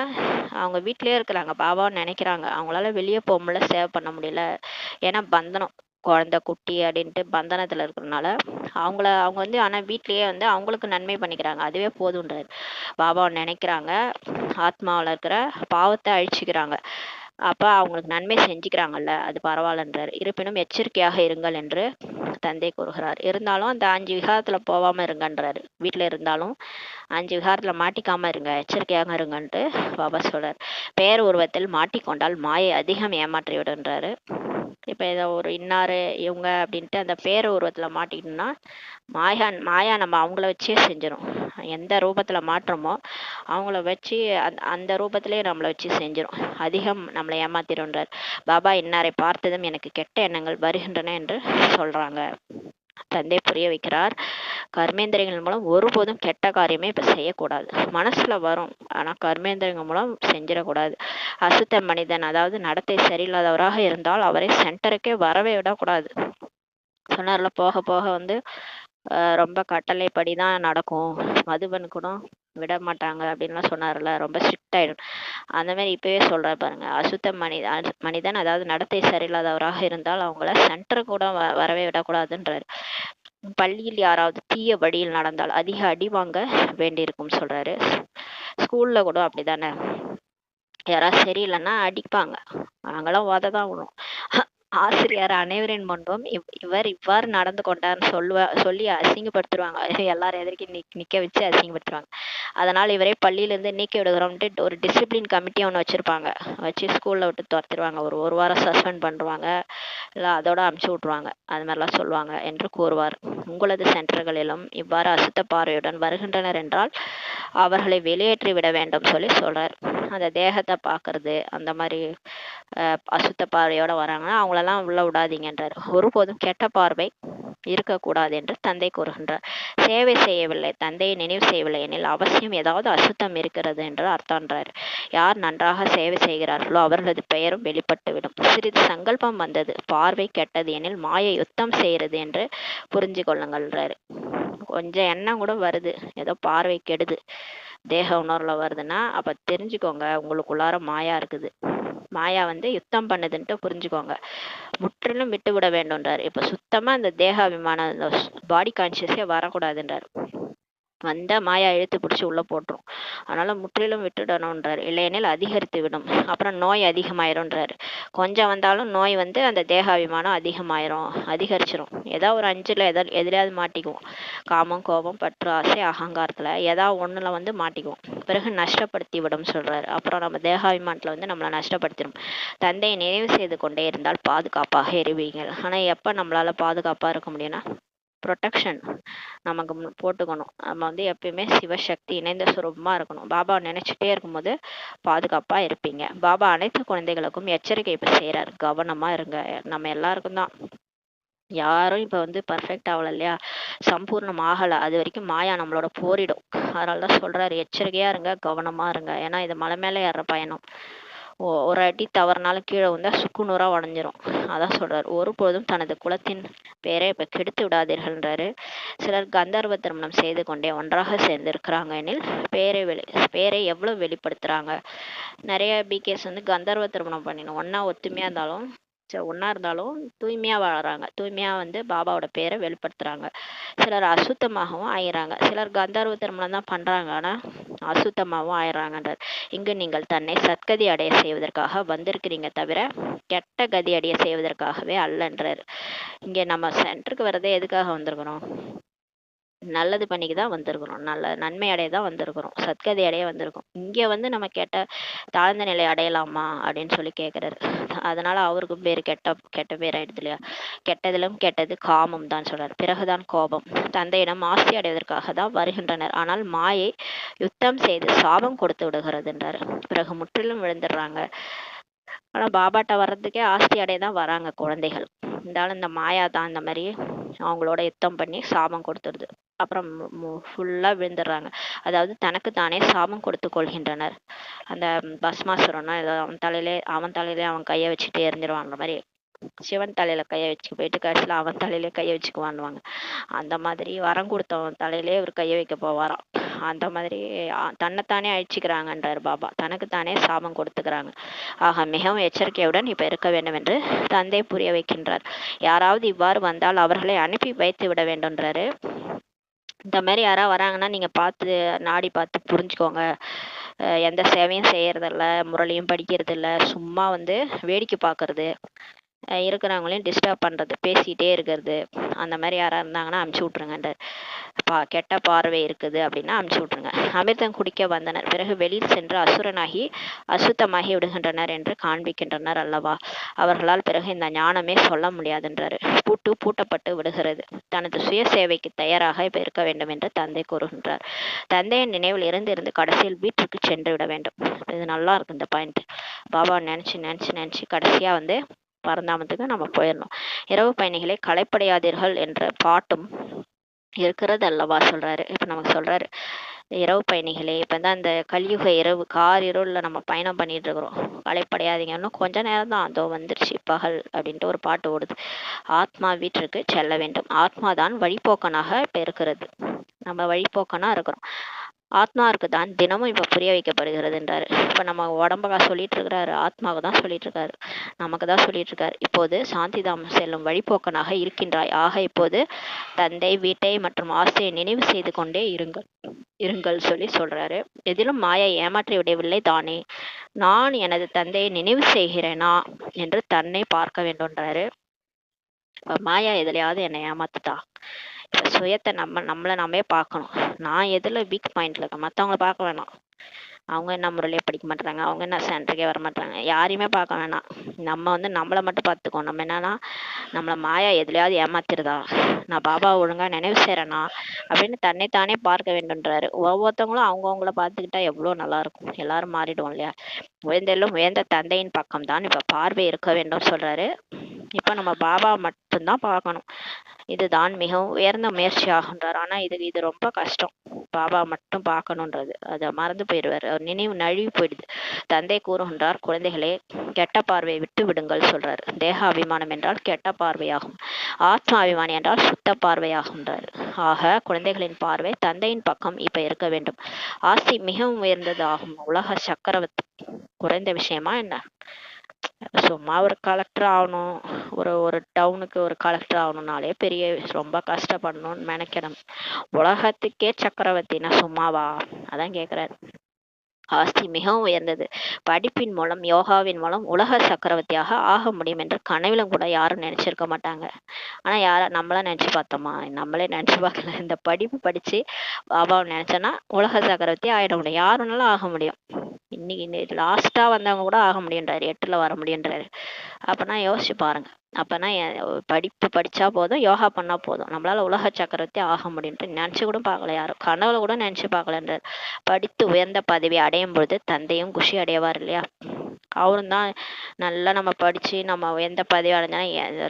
அவங்க வீட்லயே இருக்கிறாங்க, பாபான்னு நினைக்கிறாங்க, அவங்களால வெளியே போக முடியல, சேவை பண்ண முடியல. ஏன்னா பந்தனம், குழந்தை குட்டி அப்படின்ட்டு பந்தனத்துல இருக்கிறதுனால அவங்க வந்து ஆனா வீட்லயே வந்து அவங்களுக்கு நன்மை பண்ணிக்கிறாங்க, அதுவே போதுன்றாரு. பாபாவை நினைக்கிறாங்க, ஆத்மாவில் இருக்கிற பாவத்தை அழிச்சுக்கிறாங்க, அப்ப அவங்களுக்கு நன்மை செஞ்சுக்கிறாங்கல்ல, அது பரவாயில்லன்றாரு. இருப்பினும் எச்சரிக்கையாக இருங்கள் என்று தந்தை கூறுகிறார். இருந்தாலும் அந்த 5 விகாரத்துல போகாம இருங்கன்றாரு. வீட்டுல இருந்தாலும் 5 விகாரத்துல மாட்டிக்காம இருங்க, எச்சரிக்கையாக இருங்கன்ட்டு பாபா சொல்றாரு. பெயர் உருவத்தில் மாட்டிக்கொண்டால் மாயை அதிகம் ஏமாற்றி விடுன்றாரு. இப்ப ஏதோ ஒரு இன்னாரு இவங்க அப்படின்ட்டு அந்த பேர உருவத்துல மாட்டிக்கிட்டோம்னா மாயா நம்ம அவங்கள வச்சே செஞ்சிடும். எந்த ரூபத்துல மாற்றமோ அவங்கள வச்சு அந்த ரூபத்திலேயே நம்மளை வச்சு செஞ்சிடும், அதிகம் நம்மளை ஏமாத்திடுன்றார். பாபா இன்னாரை பார்த்ததும் எனக்கு கெட்ட எண்ணங்கள் வருகின்றன என்று சொல்றாங்க. தந்தை புரிய வைக்கிறார். கர்மேந்திரியங்கள் மூலம் ஒருபோதும் கெட்ட காரியமே இப்ப செய்யக்கூடாது. மனசுல வரும், ஆனா கர்மேந்திரியங்கள் மூலம் செஞ்சிடக்கூடாது. அசுத்த மனிதன், அதாவது நடத்தை சரியில்லாதவராக இருந்தால் அவரை சென்டருக்கே வரவே விடக்கூடாது சொன்னார்ல. போக போக வந்து ரொம்ப கட்டளைப்படிதான் நடக்கும். மதுபன் கூட விட மாட்டாங்க அப்படின்லாம் சொன்னார்ல, ரொம்ப ஸ்ட்ரிக்ட் ஆயிடும். அந்த மாதிரி இப்பவே சொல்றாரு பாருங்க. அசுத்த மனிதன் அதாவது நடத்தை சரியில்லாதவராக இருந்தால் அவங்கள சென்டர் கூட வரவே விடக்கூடாதுன்றாரு. பள்ளியில் யாராவது தீய வழியில் நடந்தால் அதிக அடி வாங்க வேண்டியிருக்கும் சொல்றாரு. ஸ்கூல்ல கூட அப்படிதானே, யாராவது சரியில்லைன்னா அடிப்பாங்க, நாங்களாம் உததான் விடும். ஆசிரியர் அனைவரின் முன்பும் இவர் இவ்வாறு நடந்து கொண்டார்னு சொல்லி அசிங்கப்படுத்திடுவாங்க. எல்லாரும் எதிர்க்கு நிக்க வச்சு அசிங்கப்படுத்துவாங்க. அதனால் இவரை பள்ளியிலேருந்து நீக்கி விடுகிறோம்ட்டு ஒரு டிசிப்ளின் கமிட்டி ஒன்று வச்சிருப்பாங்க. வச்சு ஸ்கூல்ல விட்டு துரத்திடுவாங்க. ஒரு வாரம் சஸ்பெண்ட் பண்ணுவாங்க, இல்லை அதோட அமுச்சு விட்ருவாங்க. அது மாதிரிலாம் சொல்லுவாங்க என்று கூறுவார். உங்களது சென்டர்களிலும் இவ்வாறு அசுத்த பார்வையுடன் வருகின்றனர் என்றால் அவர்களை வெளியேற்றி விட வேண்டும் சொல்றார். அந்த தேகத்தை பார்க்கறது, அந்த மாதிரி அசுத்த பார்வையோட வராங்கன்னா அவங்களெல்லாம் உள்ள விடாதீங்கன்றார். ஒருபோதும் கெட்ட பார்வை இருக்கக்கூடாது என்று தந்தை கூறுகின்றார். சேவை செய்யவில்லை, தந்தையை நினைவு செய்யவில்லை எனில் அவசியம் ஏதாவது அசுத்தம் இருக்கிறது என்று அர்த்தம்ன்றார். யார் நன்றாக சேவை செய்கிறார்களோ அவர்களது பெயரும் வெளிப்பட்டுவிடும். சிறிது சங்கல்பம் வந்தது, பார்வை கெட்டது எனில் மாயை யுத்தம் செய்கிறது என்று புரிஞ்சு கொள்ளுங்கள்ன்றாரு. கொஞ்சம் எண்ணம் கூட வருது, ஏதோ பார்வை கெடுது, தேக உணர்வுல வருதுன்னா அப்ப தெரிஞ்சுக்கோங்க உங்களுக்குள்ளார மாயா இருக்குது. மாயா யுத்தம் பண்ணுதுன்ட்டு புரிஞ்சுக்கோங்க. முற்றிலும் விட்டு விட வேண்டும்ன்றார். இப்ப சுத்தமா அந்த தேகாபிமான பாடி கான்சியஸே வரக்கூடாதுன்றார். வந்த மாயா இழுத்து பிடிச்சி உள்ள போட்டுரும். அதனால முற்றிலும் விட்டுடணும்ன்றார். இல்லையெனில் அதிகரித்து விடும், அப்புறம் நோய் அதிகமாயிரும்ன்றாரு. கொஞ்சம் வந்தாலும் நோய் அந்த தேகாபிமானம் அதிகரிச்சிரும். ஏதாவது ஒரு 5ல் எதுலையாவது மாட்டிக்குவோம். காமம், கோபம், பற்று, ஆசை, அகங்காரத்துல ஏதாவது ஒண்ணுல மாட்டிக்குவோம். பிறகு நஷ்டப்படுத்தி விடும் சொல்றாரு. அப்புறம் நம்ம தேகாபிமானத்துல நம்மளை நஷ்டப்படுத்திடும். தந்தையை நினைவு செய்து கொண்டே இருந்தால் பாதுகாப்பாக இருப்பீங்க. ஆனா எப்ப நம்மளால பாதுகாப்பா இருக்க முடியும்னா ப்ரொடெக்ஷன் நமக்கு போட்டுக்கணும். நம்ம எப்பயுமே சிவசக்தி இணைந்த சுரூபமா இருக்கணும். பாபா நினைச்சிட்டே இருக்கும்போது பாதுகாப்பா இருப்பீங்க. பாபா அனைத்து குழந்தைகளுக்கும் எச்சரிக்கை இப்ப செய்யறாரு, கவனமா இருங்க. நம்ம எல்லாருக்கும் தான், யாரும் இப்ப பர்ஃபெக்ட் ஆகல இல்லையா, சம்பூர்ணம் ஆகல. அது வரைக்கும் மாயா நம்மளோட போரிடும். அதனாலதான் சொல்றாரு, எச்சரிக்கையா இருங்க, கவனமா இருங்க. ஏன்னா இது மலை மேல ஏற பயணம். ஒரு அடி தவறுனாலும் கீழே வந்தா சுக்குநூறா உடஞ்சிரும். அதான் சொல்றாரு, ஒருபோதும் தனது குலத்தின் பேரை இப்ப கெடுத்து விடாதீர்கள்ன்றாரு. சிலர் கந்தர்வ திருமணம் செய்து கொண்டே ஒன்றாக சேர்ந்து இருக்கிறாங்க எனில் பேரை எவ்வளவு வெளிப்படுத்துறாங்க. நிறைய பிகேஸ் கந்தர்வ திருமணம் பண்ணினோம், ஒன்னா ஒத்துமையா இருந்தாலும் ஒன்னா இருந்தாலும் தூய்மையா வாழறாங்க. தூய்மையா பாபாவோட பேரை வெளிப்படுத்துறாங்க. சிலர் அசுத்தமாகவும் ஆயிடுறாங்க. சிலர் கந்தர்வ திருமணம் தான் பண்றாங்க, ஆனா அசுத்தமாகவும் ஆயிடுறாங்கன்றார். இங்கு நீங்கள் தன்னை சத்கதி அடைய செய்வதற்காக வந்திருக்கிறீங்க தவிர கெட்ட கதி அடைய செய்வதற்காகவே அல்லன்றார். இங்க நம்ம சென்டருக்கு வரதே எதுக்காக வந்திருக்கிறோம்? நல்லது பண்ணிக்கு தான் வந்திருக்கிறோம், நல்ல நன்மை அடைய தான் வந்திருக்கிறோம், சத்கதி அடைய வந்திருக்கோம். இங்க நம்ம கேட்ட தாழ்ந்த நிலை அடையலாமா அப்படின்னு சொல்லி கேட்கிறாரு. அதனால அவருக்கு பேர் கெட்ட பேர் ஆயிடுது இல்லையா. கெட்டதிலும் கெட்டது காமம் தான் சொல்றாரு. பிறகுதான் கோபம். தந்தையிடம் ஆஸ்தி அடைவதற்காக தான் வருகின்றனர், ஆனால் மாயை யுத்தம் செய்து சாபம் கொடுத்து விடுகிறதுன்றாரு. பிறகு முற்றிலும் விழுந்துடுறாங்க. ஆனா பாபாட்ட வர்றதுக்கே ஆஸ்தி அடைய தான் வராங்க குழந்தைகள். இருந்தாலும் இந்த மாயா தான் இந்த மாதிரி அவங்களோட யுத்தம் பண்ணி சாபம் கொடுத்துருது. அப்புறம் ஃபுல்லா விழுந்துடுறாங்க. அதாவது தனக்கு தானே சாபம் கொடுத்து கொள்கின்றனர். அந்த பஸ்மாசுரம்னா ஏதோ அவன் தலையிலே அவன் கையை வச்சுட்டு எரிஞ்சிருவாங்க மாதிரி, சிவன் தலையில கையை வச்சு போயிட்டு கடைசியில அவன் தலையிலே கையை வச்சுக்குவான்னுவாங்க. அந்த மாதிரி வரம் கொடுத்தவன் தலையிலே இவர் கையை வைக்க போவாராம். அந்த மாதிரி தன்னைத்தானே அழிச்சுக்கிறாங்கன்றார் பாபா. தனக்கு தானே சாபம் கொடுத்துக்கிறாங்க. ஆக மிகவும் எச்சரிக்கையுடன் இப்ப இருக்க வேண்டும் என்று தந்தை புரிய வைக்கின்றார். யாராவது இவ்வாறு வந்தால் அவர்களை அனுப்பி வைத்து விட வேண்டும்ன்றாரு. இந்த மாதிரி யாராவது வராங்கன்னா நீங்க பார்த்து நாடி பார்த்து புரிஞ்சுக்கோங்க. எந்த சேவையும் செய்யறதில்ல, முரளியும் படிக்கிறது இல்ல, சும்மா வேடிக்கை பார்க்கறது, இருக்கிறவங்களையும் டிஸ்டர்ப் பண்றது, பேசிட்டே இருக்கிறது, அந்த மாதிரி யாரா இருந்தாங்கன்னா அமுச்சு விட்டுருங்க. கெட்ட பார்வை இருக்குது அப்படின்னா அமுச்சு விட்டுருங்க. அமிர்தம் குடிக்க வந்தனர், பிறகு வெளியில் சென்று அசுரனாகி அசுத்தமாகி விடுகின்றனர் என்று காண்பிக்கின்றனர் அல்லவா. அவர்களால் பிறகு இந்த ஞானமே சொல்ல முடியாதுன்றாரு. பூட்டப்பட்டு விடுகிறது. தனது சுய சேவைக்கு தயாராக இப்ப இருக்க வேண்டும் என்று தந்தை கூறுகின்றார். தந்தையின் நினைவில் இருந்து கடைசியில் வீட்டுக்கு சென்று விட வேண்டும். இது நல்லா இருக்கு இந்த பாயிண்ட். பாபா நினைச்சு கடைசியா பரந்தாமத்துக்கு நம்ம போயிடணும். இரவு பயணிகளை களைப்படையாதீர்கள் என்ற பாட்டும் இருக்கிறது அல்லவா சொல்றாரு. இப்ப நமக்கு சொல்றாரு, இரவு பயணிகளே, இப்பதான் இந்த கலியுக இரவு இருள்ல நம்ம பயணம் பண்ணிட்டு இருக்கிறோம், களைப்படையாதீங்க, இன்னும் கொஞ்ச நேரம் தான், அதோ வந்துருச்சு பகல் அப்படின்ட்டு ஒரு பாட்டு ஓடுது. ஆத்மா வீட்டிற்கு செல்ல வேண்டும். ஆத்மா தான் வழிபோக்கனாக இப்ப இருக்கிறது. நம்ம வழிபோக்கனா இருக்கிறோம். ஆத்மாவுக்கு தான் தினமும் இப்ப புரிய வைக்கப்படுகிறதுன்றாரு. இப்ப நம்ம உடம்புக்கா சொல்லிட்டு இருக்கிறாரு, ஆத்மாவுக்கு தான் சொல்லிட்டு இருக்காரு, நமக்கு தான் சொல்லிட்டு இருக்காரு. இப்போது சாந்திதாமம் செல்லும் வழிபோக்கனாக இருக்கின்றாய். ஆக இப்போது தந்தை, வீட்டை மற்றும் ஆசையை நினைவு செய்து கொண்டே இருங்கள் சொல்றாரு. எதிலும் மாயை ஏமாற்றி விடவில்லை தானே. நான் எனது தந்தையை நினைவு செய்கிறேனா என்று தன்னை பார்க்க வேண்டும்ன்றாரு. இப்ப மாயா எதுலையாவது என்னை ஏமாத்துதா? இப்ப சுயத்தை நம்மளை நாமே பார்க்கணும். நான் எதுல வீக் பாயிண்ட்ல இருக்கேன், மற்றவங்கள பார்க்க வேணாம். அவங்க என்ன முறையிலே படிக்க மாட்டாங்க, அவங்க என்ன சென்டருக்கே வர மாட்டாங்க, யாரையுமே பார்க்க வேணாம். நம்ம வந்து நம்மளை மட்டும் பார்த்துக்கோம். நம்ம என்னன்னா, நம்மளை மாயா எதுலையாவது ஏமாத்திருதா, நான் பாபா ஒழுங்கா நினைவு செய்றேனா அப்படின்னு தன்னைத்தானே பார்க்க வேண்டும்ன்றாரு. ஒவ்வொருத்தவங்களும் அவங்கவுங்கள பார்த்துக்கிட்டா எவ்வளோ நல்லா இருக்கும். எல்லாரும் மாறிடுவோம் இல்லையா. உயர்ந்தெல்லும் உயர்ந்த தந்தையின் பக்கம்தான் இப்ப பார்வை இருக்க வேண்டும் சொல்றாரு. இப்ப நம்ம பாபா மட்டும்தான் பார்க்கணும். இதுதான் மிகவும் உயர்ந்த முயற்சி ஆகுன்றார். ஆனா இது ரொம்ப கஷ்டம். பாபா மட்டும் பார்க்கணுன்றது அதை மறந்து போயிடுவார். அவர் நினைவு நழுவி போயிடுது. தந்தை கூறுகின்றார், குழந்தைகளே கெட்ட பார்வையை விட்டு விடுங்கள் சொல்றாரு. தேக அபிமானம் என்றால் கெட்ட பார்வையாகும், ஆத்மா அபிமானி என்றால் சுத்த பார்வையாகுன்றார். ஆக குழந்தைகளின் பார்வை தந்தையின் பக்கம் இப்ப இருக்க வேண்டும். ஆசி மிகவும் உயர்ந்தது ஆகும். உலக சக்கரவர்த்தி குறைந்த விஷயமா என்ன? சும்மா ஒரு கலெக்டர் ஆகணும், ஒரு டவுனுக்கு ஒரு கலெக்டர் ஆகணும்னாலே பெரிய ரொம்ப கஷ்டப்படணும்னு நினைக்கணும். உலகத்துக்கே சக்கரவர்த்தினா சும்மாவா? அதான் கேக்குறாரு. ஆஸ்தி மிகவும் உயர்ந்தது. படிப்பின் மூலம், யோகாவின் மூலம் உலக சக்கரவர்த்தியாக ஆக முடியும் என்று கனவிலும் கூட யாரும் நினைச்சிருக்க மாட்டாங்க. ஆனா நம்மளா நினைச்சு பார்த்தோமா? நம்மளே நினைச்சு பார்க்கல. இந்த படிப்பு படிச்சு பாபாவை நினைச்சோன்னா உலக சக்கரவர்த்தி ஆயிட முடியும். யாருனாலும் ஆக முடியும். இன்னைக்கு லாஸ்டா வந்தவங்க கூட ஆக முடியுன்றாரு, 8ல வர முடியுன்றாரு. அப்பனா யோசிச்சு பாருங்க. அப்பனா படிப்பு படிச்சா போதும், யோகா பண்ணா போதும், நம்மளால உலக சக்கரவர்த்தி ஆக முடியும்ட்டு நினைச்சு கூட பார்க்கல யாரும். கனவுல கூட நினைச்சு பார்க்கலன்றார். படித்து உயர்ந்த பதவி அடையும் பொழுது தந்தையும் குஷி அடையவார் இல்லையா. அவரும் தான் நல்லா நம்ம படிச்சு நம்ம உயர்ந்த பதவி அடைஞ்சா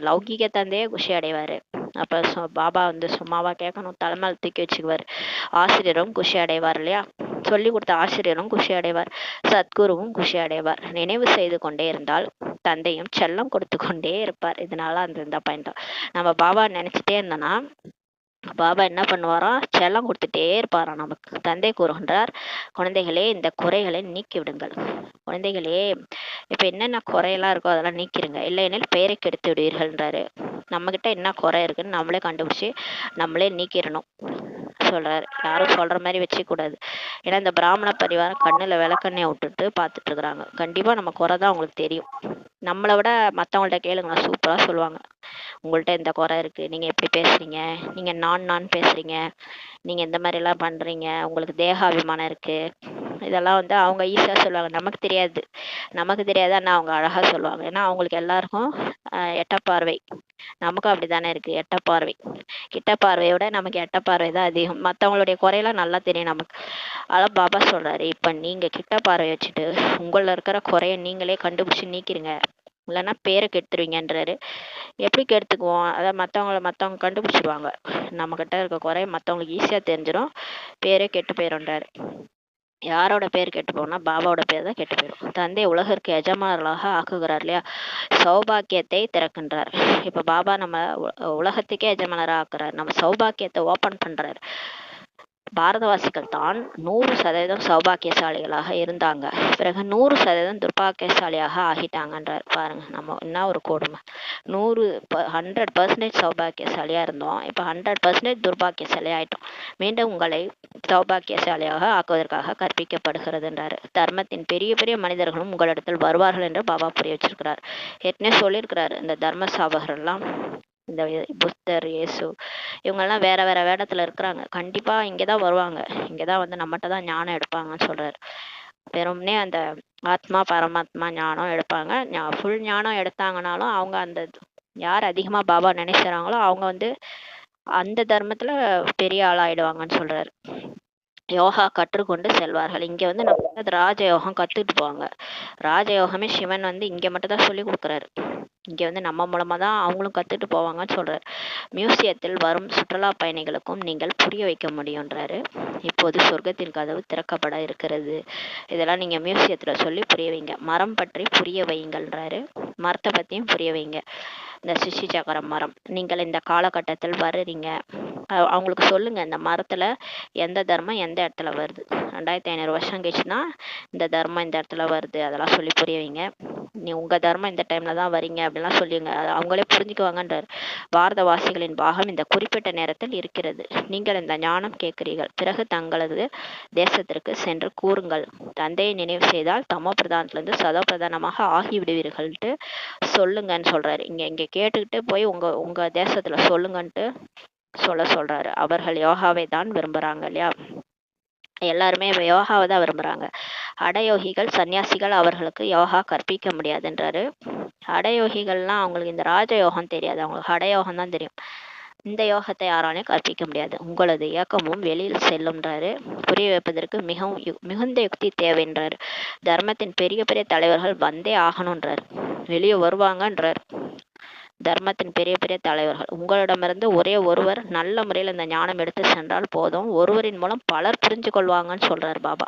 லௌகிக தந்தையே குஷி அடைவாரு. அப்ப பாபா வந்து சும்மாவா கேட்கணும், தலைமையில் தூக்கி வச்சுக்குவார். ஆசிரியரும் குஷி அடைவார் இல்லையா. சொல்லி கொடுத்த ஆசிரியரும் குஷி அடைவார், சத்குருவும் குஷி அடைவார். நினைவு செய்து கொண்டே இருந்தால் தந்தையும் செல்லம் கொடுத்து கொண்டே இருப்பார். இதனால அந்த பயன்தான் நம்ம பாபா நினைச்சிட்டே இருந்தோம்னா பாபா என்ன பண்ணுவாராம், செல்லம் கொடுத்துட்டே இருப்பாராம் நமக்கு. தந்தை கூறுகின்றார், குழந்தைகளே இந்த குறைகளை நீக்கி விடுங்கள். குழந்தைகளே இப்ப என்னென்ன குறையெல்லாம் இருக்கோ அதெல்லாம் நீக்கிருங்க, இல்லையெனில் பெயரை கெடுத்து விடுவீர்கள்ன்றாரு. நம்ம கிட்ட என்ன குறை இருக்குன்னு நம்மளே கண்டுபிடிச்சு நம்மளே நீக்கிடணும் சொல்றாரு. யாரும் சொல்ற மாதிரி வச்சுக்க கூடாது. ஏன்னா இந்த பிராமண பரிவாரம் கண்ணுல விளக்கண்ணைய விட்டுட்டு பார்த்துட்டு இருக்கிறாங்க. கண்டிப்பா நம்ம குறை தான் அவங்களுக்கு தெரியும். நம்மளை விட மற்றவங்கள்ட்ட கேளுங்க, சூப்பரா சொல்லுவாங்க. உங்கள்ட்ட இந்த குறை இருக்கு, நீங்க எப்படி பேசுறீங்க, நீங்க நான் பேசுறீங்க, நீங்க இந்த மாதிரி எல்லாம் பண்றீங்க, உங்களுக்கு தேகாபிமானம் இருக்கு, இதெல்லாம் வந்து அவங்க ஈஸியா சொல்லுவாங்க. நமக்கு தெரியாது ஆனா அவங்க அழகா சொல்லுவாங்க. ஏன்னா அவங்களுக்கு எல்லாருக்கும் எட்ட பார்வை. நமக்கும் அப்படித்தானே இருக்கு, எட்ட பார்வை. கிட்ட பார்வையோட நமக்கு எட்ட பார்வை தான் அதிகம். மற்றவங்களுடைய குறையெல்லாம் நல்லா தெரியும் நமக்கு. அதான் பாபா சொல்றாரு, இப்ப நீங்க கிட்ட பார்வை வச்சுட்டு உங்கள இருக்கிற குறைய நீங்களே கண்டுபிடிச்சு நீக்கிருங்க, இல்லைன்னா பேரை கெடுத்துருவீங்கன்றாரு. எப்படி கெடுத்துக்குவோம்? அதான் மற்றவங்க கண்டுபிடிச்சிருவாங்க. நம்ம கிட்ட இருக்க குறைய மற்றவங்களுக்கு ஈஸியா தெரிஞ்சிடும், பேரே கெட்டு போயிடும்ன்றாரு. யாரோட பேர் கெட்டு போனா பாபாவோட பேர் தான் கெட்டு போயிடும். தந்தை உலகிற்கு எஜமானர்களாக ஆக்குகிறார் இல்லையா, சௌபாக்கியத்தை திறக்கின்றார். இப்ப பாபா நம்ம உலகத்துக்கே எஜமானராக ஆக்குறாரு, நம்ம சௌபாக்கியத்தை ஓபன் பண்றாரு. பாரதவாசிகள் தான் 100% சௌபாக்கியசாலிகளாக இருந்தாங்க, பிறகு 100% துர்பாக்கியசாலியாக ஆகிட்டாங்கன்றார். பாருங்க நம்ம என்ன ஒரு கொடுமை. 100% சௌபாக்கியசாலியா இருந்தோம், இப்ப 100% துர்பாக்கியசாலி ஆயிட்டோம். மீண்டும் உங்களை சௌபாக்கியசாலியாக ஆக்குவதற்காக கற்பிக்கப்படுகிறதுன்றாரு. தர்மத்தின் பெரிய பெரிய மனிதர்களும் உங்களிடத்தில் வருவார்கள் என்று பாபா புரிய வச்சிருக்கிறார். ஏற்கனவே சொல்லியிருக்கிறாரு, இந்த தர்ம சாபகர்கள் எல்லாம், இந்த புத்தர், இயேசு, இவங்கெல்லாம் வேற வேற வேடத்துல இருக்கிறாங்க. கண்டிப்பா இங்கதான் வருவாங்க, இங்கதான் வந்து நம்மகிட்ட தான் ஞானம் எடுப்பாங்கன்னு சொல்றாரு. வெறும்னே அந்த ஆத்மா பரமாத்மா ஞானம் எடுப்பாங்க. ஃபுல் ஞானம் எடுத்தாங்கனாலும் அவங்க அந்த யார் அதிகமா பாபா நினைக்கிறாங்களோ அவங்க வந்து அந்த தர்மத்துல பெரிய ஆளாயிடுவாங்கன்னு சொல்றாரு. யோகா கற்றுக்கொண்டு செல்வார்கள். இங்க வந்து நம்ம ராஜயோகம் கத்துட்டு போவாங்க. ராஜயோகமே சிவன் வந்து இங்க மட்டும் தான் சொல்லி கொடுக்குறாரு. இங்க வந்து நம்ம மூலமா தான் அவங்களும் கத்துட்டு போவாங்கன்னு சொல்றாரு. மியூசியத்தில் வரும் சுற்றுலா பயணிகளுக்கும் நீங்கள் புரிய வைக்க முடியும்ன்றாரு. இப்போது சொர்க்கத்தின் கதவு திறக்கப்பட இருக்கிறது, இதெல்லாம் நீங்க மியூசியத்துல சொல்லி புரிய வைங்க. மரம் பற்றி புரிய வைங்கள்ன்றாரு. மரத்தை பத்தியும் புரிய வைங்க. இந்த சிஷி சக்கரம் மரம், நீங்கள் இந்த காலகட்டத்தில் வர்றீங்க, அவங்களுக்கு சொல்லுங்க இந்த மரத்துல எந்த தர்மம் எந்த இடத்துல வருது, 2500 வருஷம் கழிச்சுன்னா இந்த தர்மம் இந்த இடத்துல வருது, அதெல்லாம் சொல்லி புரிய வைங்க. நீ உங்க தர்மம் இந்த டைம்ல தான் வரீங்க அப்படிலாம் சொல்லிங்க, அவங்களே புரிஞ்சுக்குவாங்கன்றார். பாரதவாசிகளின் பாகம் இந்த குறிப்பிட்ட நேரத்தில் இருக்கிறது. நீங்கள் இந்த ஞானம் கேட்கிறீர்கள், பிறகு தங்களது தேசத்திற்கு சென்று கூறுங்கள். தந்தையை நினைவு செய்தால் தமோ பிரதானத்திலிருந்து சதோ பிரதானமாக ஆகிவிடுவீர்கள்ட்டு சொல்லுங்கன்னு சொல்றாரு. இங்க கேட்டுக்கிட்டு போய் உங்க தேசத்துல சொல்லுங்கன்ட்டு சொல்றாரு. அவர்கள் யோகாவை தான் விரும்புறாங்க இல்லையா, எல்லாருமே யோகாவை தான் விரும்புறாங்க. அடயோகிகள் சன்னியாசிகள் அவர்களுக்கு யோகா கற்பிக்க முடியாதுன்றாரு. அடயோகிகள்லாம் அவங்களுக்கு இந்த ராஜயோகம் தெரியாது, அவங்களுக்கு ஹடயோகம் தான் தெரியும். இந்த யோகத்தை யாராலையும் கற்பிக்க முடியாது. உங்களது இயக்கமும் வெளியில் செல்லும்ன்றாரு. புரிய வைப்பதற்கு மிகுந்த யுக்தி தேவைன்றாரு. தர்மத்தின் பெரிய பெரிய தலைவர்கள் வந்தே ஆகணும்ன்றாரு, வெளியே வருவாங்கன்றார். தர்மத்தின் பெரிய பெரிய தலைவர்கள், உங்களிடமிருந்து ஒரே ஒருவர் நல்ல முறையில் இந்த ஞானம் எடுத்து சென்றால் போதும், ஒருவரின் மூலம் பலர் புரிஞ்சு கொள்வாங்கன்னு சொல்றாரு பாபா.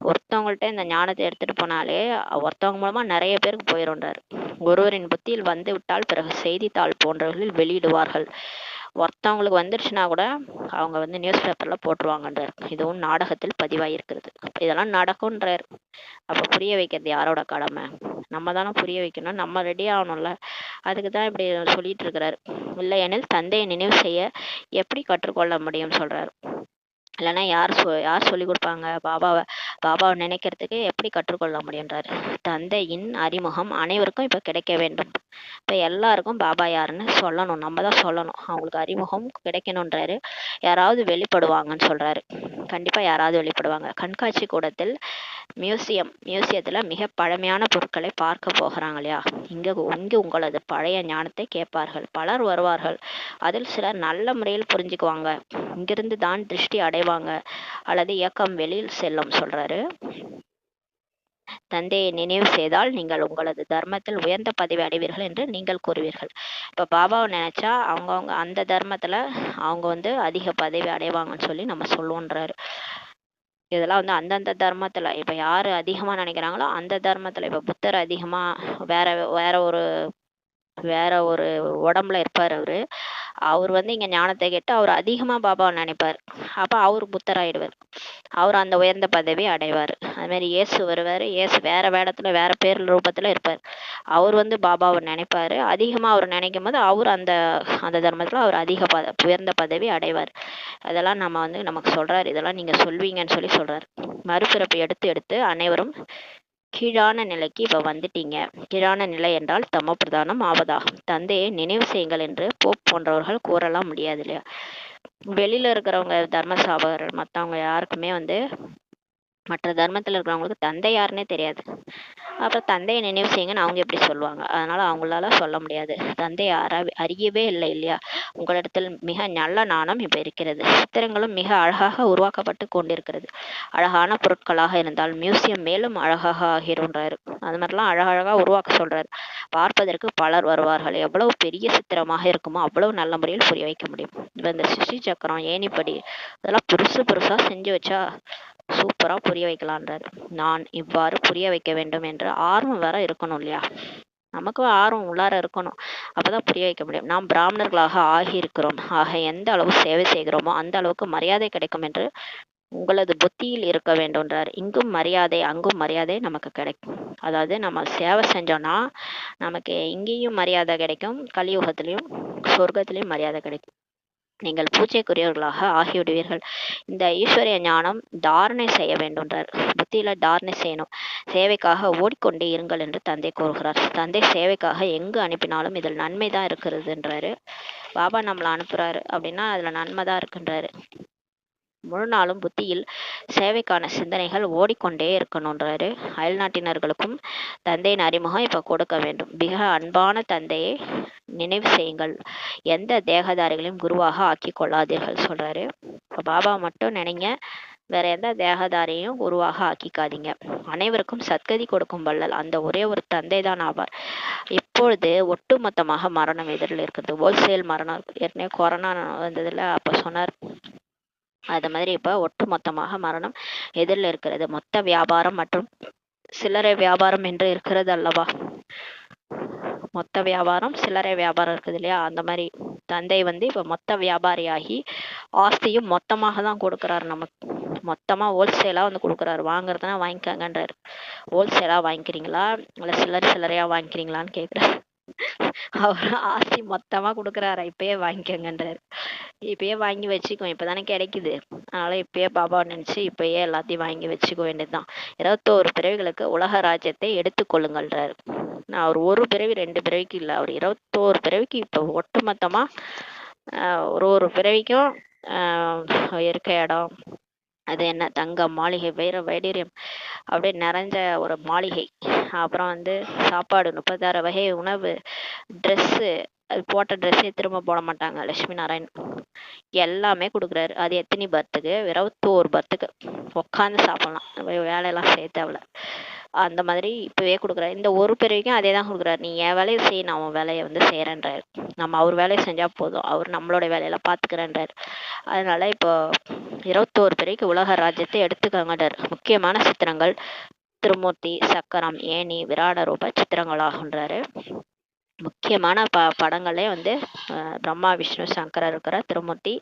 ஒருத்தவங்கள்ட்ட இந்த ஞானத்தை எடுத்துட்டு போனாலே ஒருத்தவங்க மூலமா நிறைய பேருக்கு போயிடும்ன்றாரு. ஒருவரின் புத்தியில் வந்து விட்டால் பிறகு செய்தித்தாள் போன்றவர்களில் வெளியிடுவார்கள். ஒருத்தவங்களுக்கு வந்துருச்சுன்னா கூட அவங்க வந்து நியூஸ் பேப்பர்ல போட்டுருவாங்கன்றார். இதுவும் நாடகத்தில் பதிவாயிருக்கிறது. இதெல்லாம் நடக்கும்ன்றார். அப்ப புரிய வைக்கிறது யாரோட கடமை? நம்ம தானே புரிய வைக்கணும், நம்ம ரெடி ஆகணும்ல. அதுக்கு தான் இப்படி சொல்லிட்டு இருக்கிறாரு. இல்லையெனில் தந்தையை நினைவு செய்ய எப்படி கற்றுக்கொள்ள முடியும் சொல்றாரு. இல்லைன்னா யார் சொல்லி கொடுப்பாங்க? பாபாவை நினைக்கிறதுக்கு எப்படி கற்றுக்கொள்ள முடியுன்றாரு. தந்தையின் அறிமுகம் அனைவருக்கும் இப்ப கிடைக்க வேண்டும். இப்ப எல்லாருக்கும் பாபா யாருன்னு சொல்லணும், நம்ம தான் சொல்லணும். அவங்களுக்கு அறிமுகம் கிடைக்கணும்ன்றாரு. யாராவது வெளிப்படுவாங்கன்னு சொல்றாரு. கண்டிப்பா யாராவது வெளிப்படுவாங்க. கண்காட்சி கூடத்தில் மியூசியத்துல மிக பழமையான பொருட்களை பார்க்க போகிறாங்க இல்லையா, இங்கு உங்களது பழைய ஞானத்தை கேட்பார்கள். பலர் வருவார்கள். அதில் சிலர் நல்ல முறையில் புரிஞ்சுக்குவாங்க. இங்கிருந்து தான் திருஷ்டி அடைவாங்க அல்லது இயக்கம் வெளியில் செல்லும் சொல்றாரு. தந்தையை நினைவு செய்தால் நீங்கள் உங்களது தர்மத்தில் உயர்ந்த பதவி அடைவீர்கள் என்று நீங்கள் கூறுவீர்கள். இப்ப பாபாவை நினைச்சா அவங்கவுங்க அந்த தர்மத்துல அவங்க வந்து அதிக பதவி அடைவாங்கன்னு சொல்லி நம்ம சொல்லுவோன்றாரு. இதெல்லாம் வந்து அந்தந்த தர்மத்துல இப்ப யாரு அதிகமா நினைக்கிறாங்களோ அந்த தர்மத்துல, இப்ப புத்தர் அதிகமா வேற வேற ஒரு வேற ஒரு உடம்புல இருப்பார் அவரு. அவர் வந்து இங்க ஞானத்தை கேட்டு அவர் அதிகமா பாபாவை நினைப்பார். அப்ப அவர் புத்தர் ஆயிடுவார். அவர் அந்த உயர்ந்த பதவி அடைவார். அது மாதிரி இயேசு வருவாரு. இயேசு வேற வேடத்துல வேற பேர் ரூபத்துல இருப்பார். அவர் வந்து பாபாவை நினைப்பாரு. அதிகமா அவர் நினைக்கும் போது அவர் அந்த அந்த தர்மத்துல அவர் அதிக உயர்ந்த பதவி அடைவார். அதெல்லாம் நம்ம வந்து நமக்கு சொல்றாரு. இதெல்லாம் நீங்க சொல்வீங்கன்னு சொல்லி சொல்றாரு. மறுபிறப்பு எடுத்து அனைவரும் கீழான நிலைக்கு இப்ப வந்துட்டீங்க. கீழான நிலை என்றால் தமோ பிரதானம் ஆவதாகும். தந்தையை நினைவு செய்யுங்கள் என்று போப் போன்றவர்கள் கூறலாம் முடியாது இல்லையா. வெளியில இருக்கிறவங்க தர்மசாபகர்கள் மற்றவங்க யாருக்குமே வந்து மற்ற தர்மத்தில் இருக்கிறவங்களுக்கு தந்தை யாருன்னே தெரியாது. அப்புறம் தந்தையை நினைவு செய்யுங்கன்னு அவங்க எப்படி சொல்லுவாங்க? அதனால அவங்களால சொல்ல முடியாது. தந்தையை அறியவே இல்லை இல்லையா. உங்களிடத்தில் மிக நல்ல நாணம் இப்ப இருக்கிறது. சித்திரங்களும் மிக அழகாக உருவாக்கப்பட்டு கொண்டிருக்கிறது. அழகான பொருட்களாக இருந்தால் மியூசியம் மேலும் அழகாக ஆகிருன்றாரு. அது மாதிரிலாம் அழகழகா உருவாக்க சொல்றாரு. பார்ப்பதற்கு பலர் வருவார்கள். எவ்வளவு பெரிய சித்திரமாக இருக்குமோ அவ்வளவு நல்ல முறையில் புரிய வைக்க முடியும். இப்ப இந்த சிருஷ்டி சக்கரம், ஏணிப்படி இதெல்லாம் பெருசா செஞ்சு வச்சா சூப்பரா புரிய வைக்கலான்றாரு. நான் இவ்வாறு புரிய வைக்க வேண்டும் என்ற ஆர்வம் வேற இருக்கணும் இல்லையா. நமக்கும் ஆர்வம் உள்ளார இருக்கணும். அப்பதான் புரிய வைக்க முடியும். நாம் பிராமணர்களாக ஆகியிருக்கிறோம். ஆக எந்த அளவு சேவை செய்கிறோமோ அந்த அளவுக்கு மரியாதை கிடைக்கும் என்று உங்களது புத்தியில் இருக்க வேண்டும்ன்றார். இங்கும் மரியாதை அங்கும் மரியாதை நமக்கு கிடைக்கும். அதாவது நம்ம சேவை செஞ்சோம்னா நமக்கு இங்கேயும் மரியாதை கிடைக்கும், கலியுகத்திலையும் சொர்க்கத்திலையும் மரியாதை கிடைக்கும். நீங்கள் பூஜைக்குரியவர்களாக ஆகிவிடுவீர்கள். இந்த ஈஸ்வரிய ஞானம் தாரணை செய்ய வேண்டும்ன்றார். புத்தியில தாரணை செய்யணும். சேவைக்காக ஓடிக்கொண்டே இருங்கள் என்று தந்தை கூறுகிறார். தந்தை சேவைக்காக எங்கு அனுப்பினாலும் இதில் நன்மை தான் இருக்கிறதுன்றாரு. பாபா நம்மளை அனுப்புறாரு அப்படின்னா அதுல நன்மை தான் இருக்குன்றாரு. முழு நாளும் புத்தியில் சேவைக்கான சிந்தனைகள் ஓடிக்கொண்டே இருக்கணும்ன்றாரு. அயல்நாட்டினர்களுக்கும் தந்தையின் அறிமுகம் இப்ப கொடுக்க வேண்டும். மிக அன்பான தந்தையை நினைவு செய்யுங்கள். எந்த தேகதாரிகளையும் குருவாக ஆக்கி கொள்ளாதீர்கள் சொல்றாரு. இப்ப பாபா மட்டும் நினைங்க, வேற எந்த தேகதாரையும் குருவாக ஆக்கிக்காதீங்க. அனைவருக்கும் சத்கதி கொடுக்கும் வள்ளல் அந்த ஒரே ஒரு தந்தை தான் ஆவார். இப்பொழுது ஒட்டுமொத்தமாக மரணம் எதிரில் இருக்கிறது. ஹோல்சேல் மரணம். ஏற்கனவே கொரோனா வந்ததுல அப்ப சொன்னார். அது மாதிரி இப்ப ஒட்டுமொத்தமாக மரணம் எதிரில் இருக்கிறது. மொத்த வியாபாரம் மற்றும் சில்லறை வியாபாரம் என்று இருக்கிறது அல்லவா. மொத்த வியாபாரம் சில்லறை வியாபாரம் இருக்குது இல்லையா, அந்த மாதிரி தந்தை வந்து இப்போ மொத்த வியாபாரியாகி ஆஸ்தியும் மொத்தமாக தான் கொடுக்குறாரு நமக்கு. மொத்தமாக ஹோல்சேலாக வந்து கொடுக்குறாரு. வாங்குறதுனா வாங்கிக்கங்கன்றாரு. ஹோல்சேலாக வாங்கிக்கிறீங்களா இல்லை சில்லறையாக வாங்கிக்கிறீங்களான்னு கேட்குறாரு. அவர் ஆஸ்தி மொத்தமாக கொடுக்குறாரு, இப்பயே வாங்கிக்கங்கன்றாரு. இப்பயே வாங்கி வச்சுக்கோ, இப்போதானே கிடைக்குது, அதனால இப்பயே பாபா நினச்சி இப்பயே எல்லாத்தையும் வாங்கி வச்சுக்க வேண்டியதுதான். 21 பிறவிகளுக்கு உலக ராஜ்யத்தை எடுத்துக்கொள்ளுங்கள்ன்றாரு. நான் அவர் ஒரு பிறவி 2 பிறவிக்கு இல்லை, அவர் 21 பிறவிக்கு இப்போ ஒட்டுமொத்தமாக ஒரு பிறவிக்கும் இருக்க இடம், அது என்ன தங்கம் மாளிகை வைர வைடூரியம் அப்படியே நிறைஞ்ச ஒரு மாளிகை, அப்புறம் வந்து சாப்பாடு 36 வகை உணவு, ட்ரெஸ்ஸு, அது போட்ட ட்ரெஸ்ஸே திரும்ப போட மாட்டாங்க லட்சுமி நாராயண், எல்லாமே கொடுக்குறாரு. அது எத்தனை பர்த்துக்கு? 21 பர்த்துக்கு உட்காந்து சாப்பிட்லாம், வேலையெல்லாம் செய்ய தேவையில்ல. அந்த மாதிரி இப்போவே கொடுக்குறாரு. இந்த ஒரு பிறவிக்கும் அதே தான் கொடுக்குறாரு. நீ என் வேலையை செய், நான் அவன் வேலையை வந்து செய்கிறேன்றாரு. நம்ம அவர் வேலையை செஞ்சால் போதும், அவர் நம்மளோட வேலையெல்லாம் பார்த்துக்கிறேன்றாரு. அதனால இப்போ 21 பிறவிக்கு உலக ராஜ்யத்தை எடுத்துக்கங்கன்றார். முக்கியமான சித்திரங்கள் திருமூர்த்தி, சக்கரம், ஏணி, விராட ரூப சித்திரங்களாகுன்றாரு. முக்கியமான படங்களே வந்து பிரம்மா விஷ்ணு சங்கரர் இருக்கிற திருமூர்த்தி,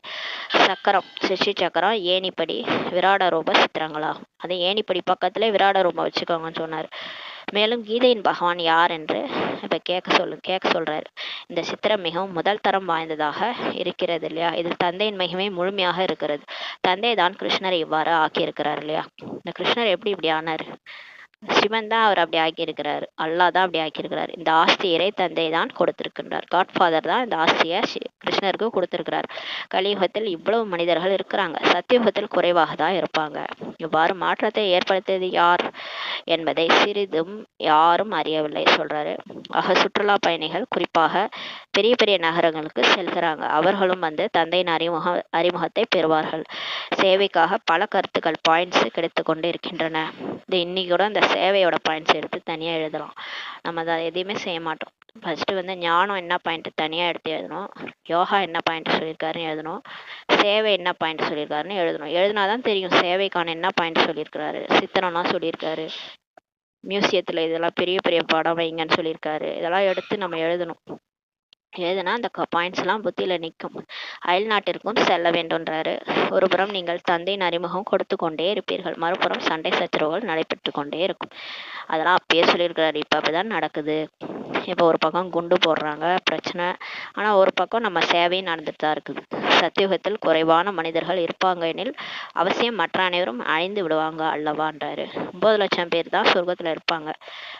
சக்கரம் சிருஷ்டி சக்கரம், ஏணிப்படி, விராட ரூப சித்திரங்களாகும். அது ஏணிப்படி பக்கத்துல விராட ரூபம் வச்சுக்கோங்கன்னு சொன்னார். மேலும் கீதையின் பகவான் யார் என்று இப்போ கேட்க சொல்றாரு. இந்த சித்திரம் மிகவும் முதல் தரம் வாய்ந்ததாக இருக்கிறது இல்லையா, இதில் தந்தையின் மகிமை முழுமையாக இருக்கிறது. தந்தை தான் கிருஷ்ணரை இவ்வாறு ஆக்கியிருக்கிறார் இல்லையா. இந்த கிருஷ்ணர் எப்படி இப்படி ஆனார்? சிவன் தான் அவர் அப்படி ஆக்கியிருக்கிறாரு, அல்லாஹ் தான் அப்படி ஆக்கியிருக்கிறார். இந்த ஆஸ்தியரை தந்தை தான் கொடுத்திருக்கின்றார். காட்ஃபாதர் தான் இந்த ஆஸ்தியை கிருஷ்ணருக்கு கொடுத்திருக்கிறார். கலியுகத்தில் இவ்வளவு மனிதர்கள் இருக்கிறாங்க, சத்தியுகத்தில் குறைவாக தான் இருப்பாங்க. இவ்வாறு மாற்றத்தை ஏற்படுத்தியது யார் என்பதை சிறிதும் யாரும் அறியவில்லை சொல்றாரு. ஆக சுற்றுலா பயணிகள் குறிப்பாக பெரிய பெரிய நகரங்களுக்கு செல்கிறாங்க, அவர்களும் வந்து தந்தையின் அறிமுகத்தை பெறுவார்கள். சேவைக்காக பல கருத்துக்கள் பாயிண்ட்ஸ் கிடைத்து கொண்டு இருக்கின்றன. இது இன்னைக்கு கூட அந்த சேவையோட பாயிண்ட்ஸ் எடுத்து தனியாக எழுதலாம். நம்ம அதை எதையுமே செய்ய மாட்டோம். ஃபர்ஸ்ட் வந்து ஞானம் என்ன பாயிண்ட் தனியாக எடுத்து எழுதணும், யோகா என்ன பாயிண்ட் சொல்லியிருக்காருன்னு எழுதணும், சேவை என்ன பாயிண்ட் சொல்லியிருக்காருன்னு எழுதணும். எழுதினாதான் தெரியும் சேவைக்கான என்ன பாயிண்ட் சொல்லியிருக்கிறாரு. சித்திரம்னா சொல்லியிருக்காரு, மியூசியத்தில் இதெல்லாம் பெரிய பெரிய படம் வைங்கன்னு சொல்லியிருக்காரு, இதெல்லாம் எடுத்து நம்ம எழுதணும். எழுதுனா அந்த பாயிண்ட்ஸ்லாம் புத்தியில் நிற்கும். அயல் நாட்டிற்கும் செல்ல வேண்டும்ன்றாரு. ஒருபுறம் நீங்கள் தந்தையின் அறிமுகம் கொடுத்து கொண்டே இருப்பீர்கள், மறுபுறம் சண்டை சச்சரவுகள் நடைபெற்று கொண்டே இருக்கும். அதெல்லாம் அப்பயே சொல்லியிருக்கிறாரு. இப்போ அப்படிதான் நடக்குது. இப்போ ஒரு பக்கம் குண்டு போடுறாங்க பிரச்சனை, ஆனால் ஒரு பக்கம் நம்ம சேவையும் நடந்துட்டு தான் இருக்குது. சத்தியுகத்தில் குறைவான மனிதர்கள் இருப்பாங்க எனில் அவசியம் மற்ற அனைவரும் அழிந்து விடுவாங்க அல்லவான்றாரு. 9 லட்சம் பேர் தான் சொர்க்கத்தில் இருப்பாங்க.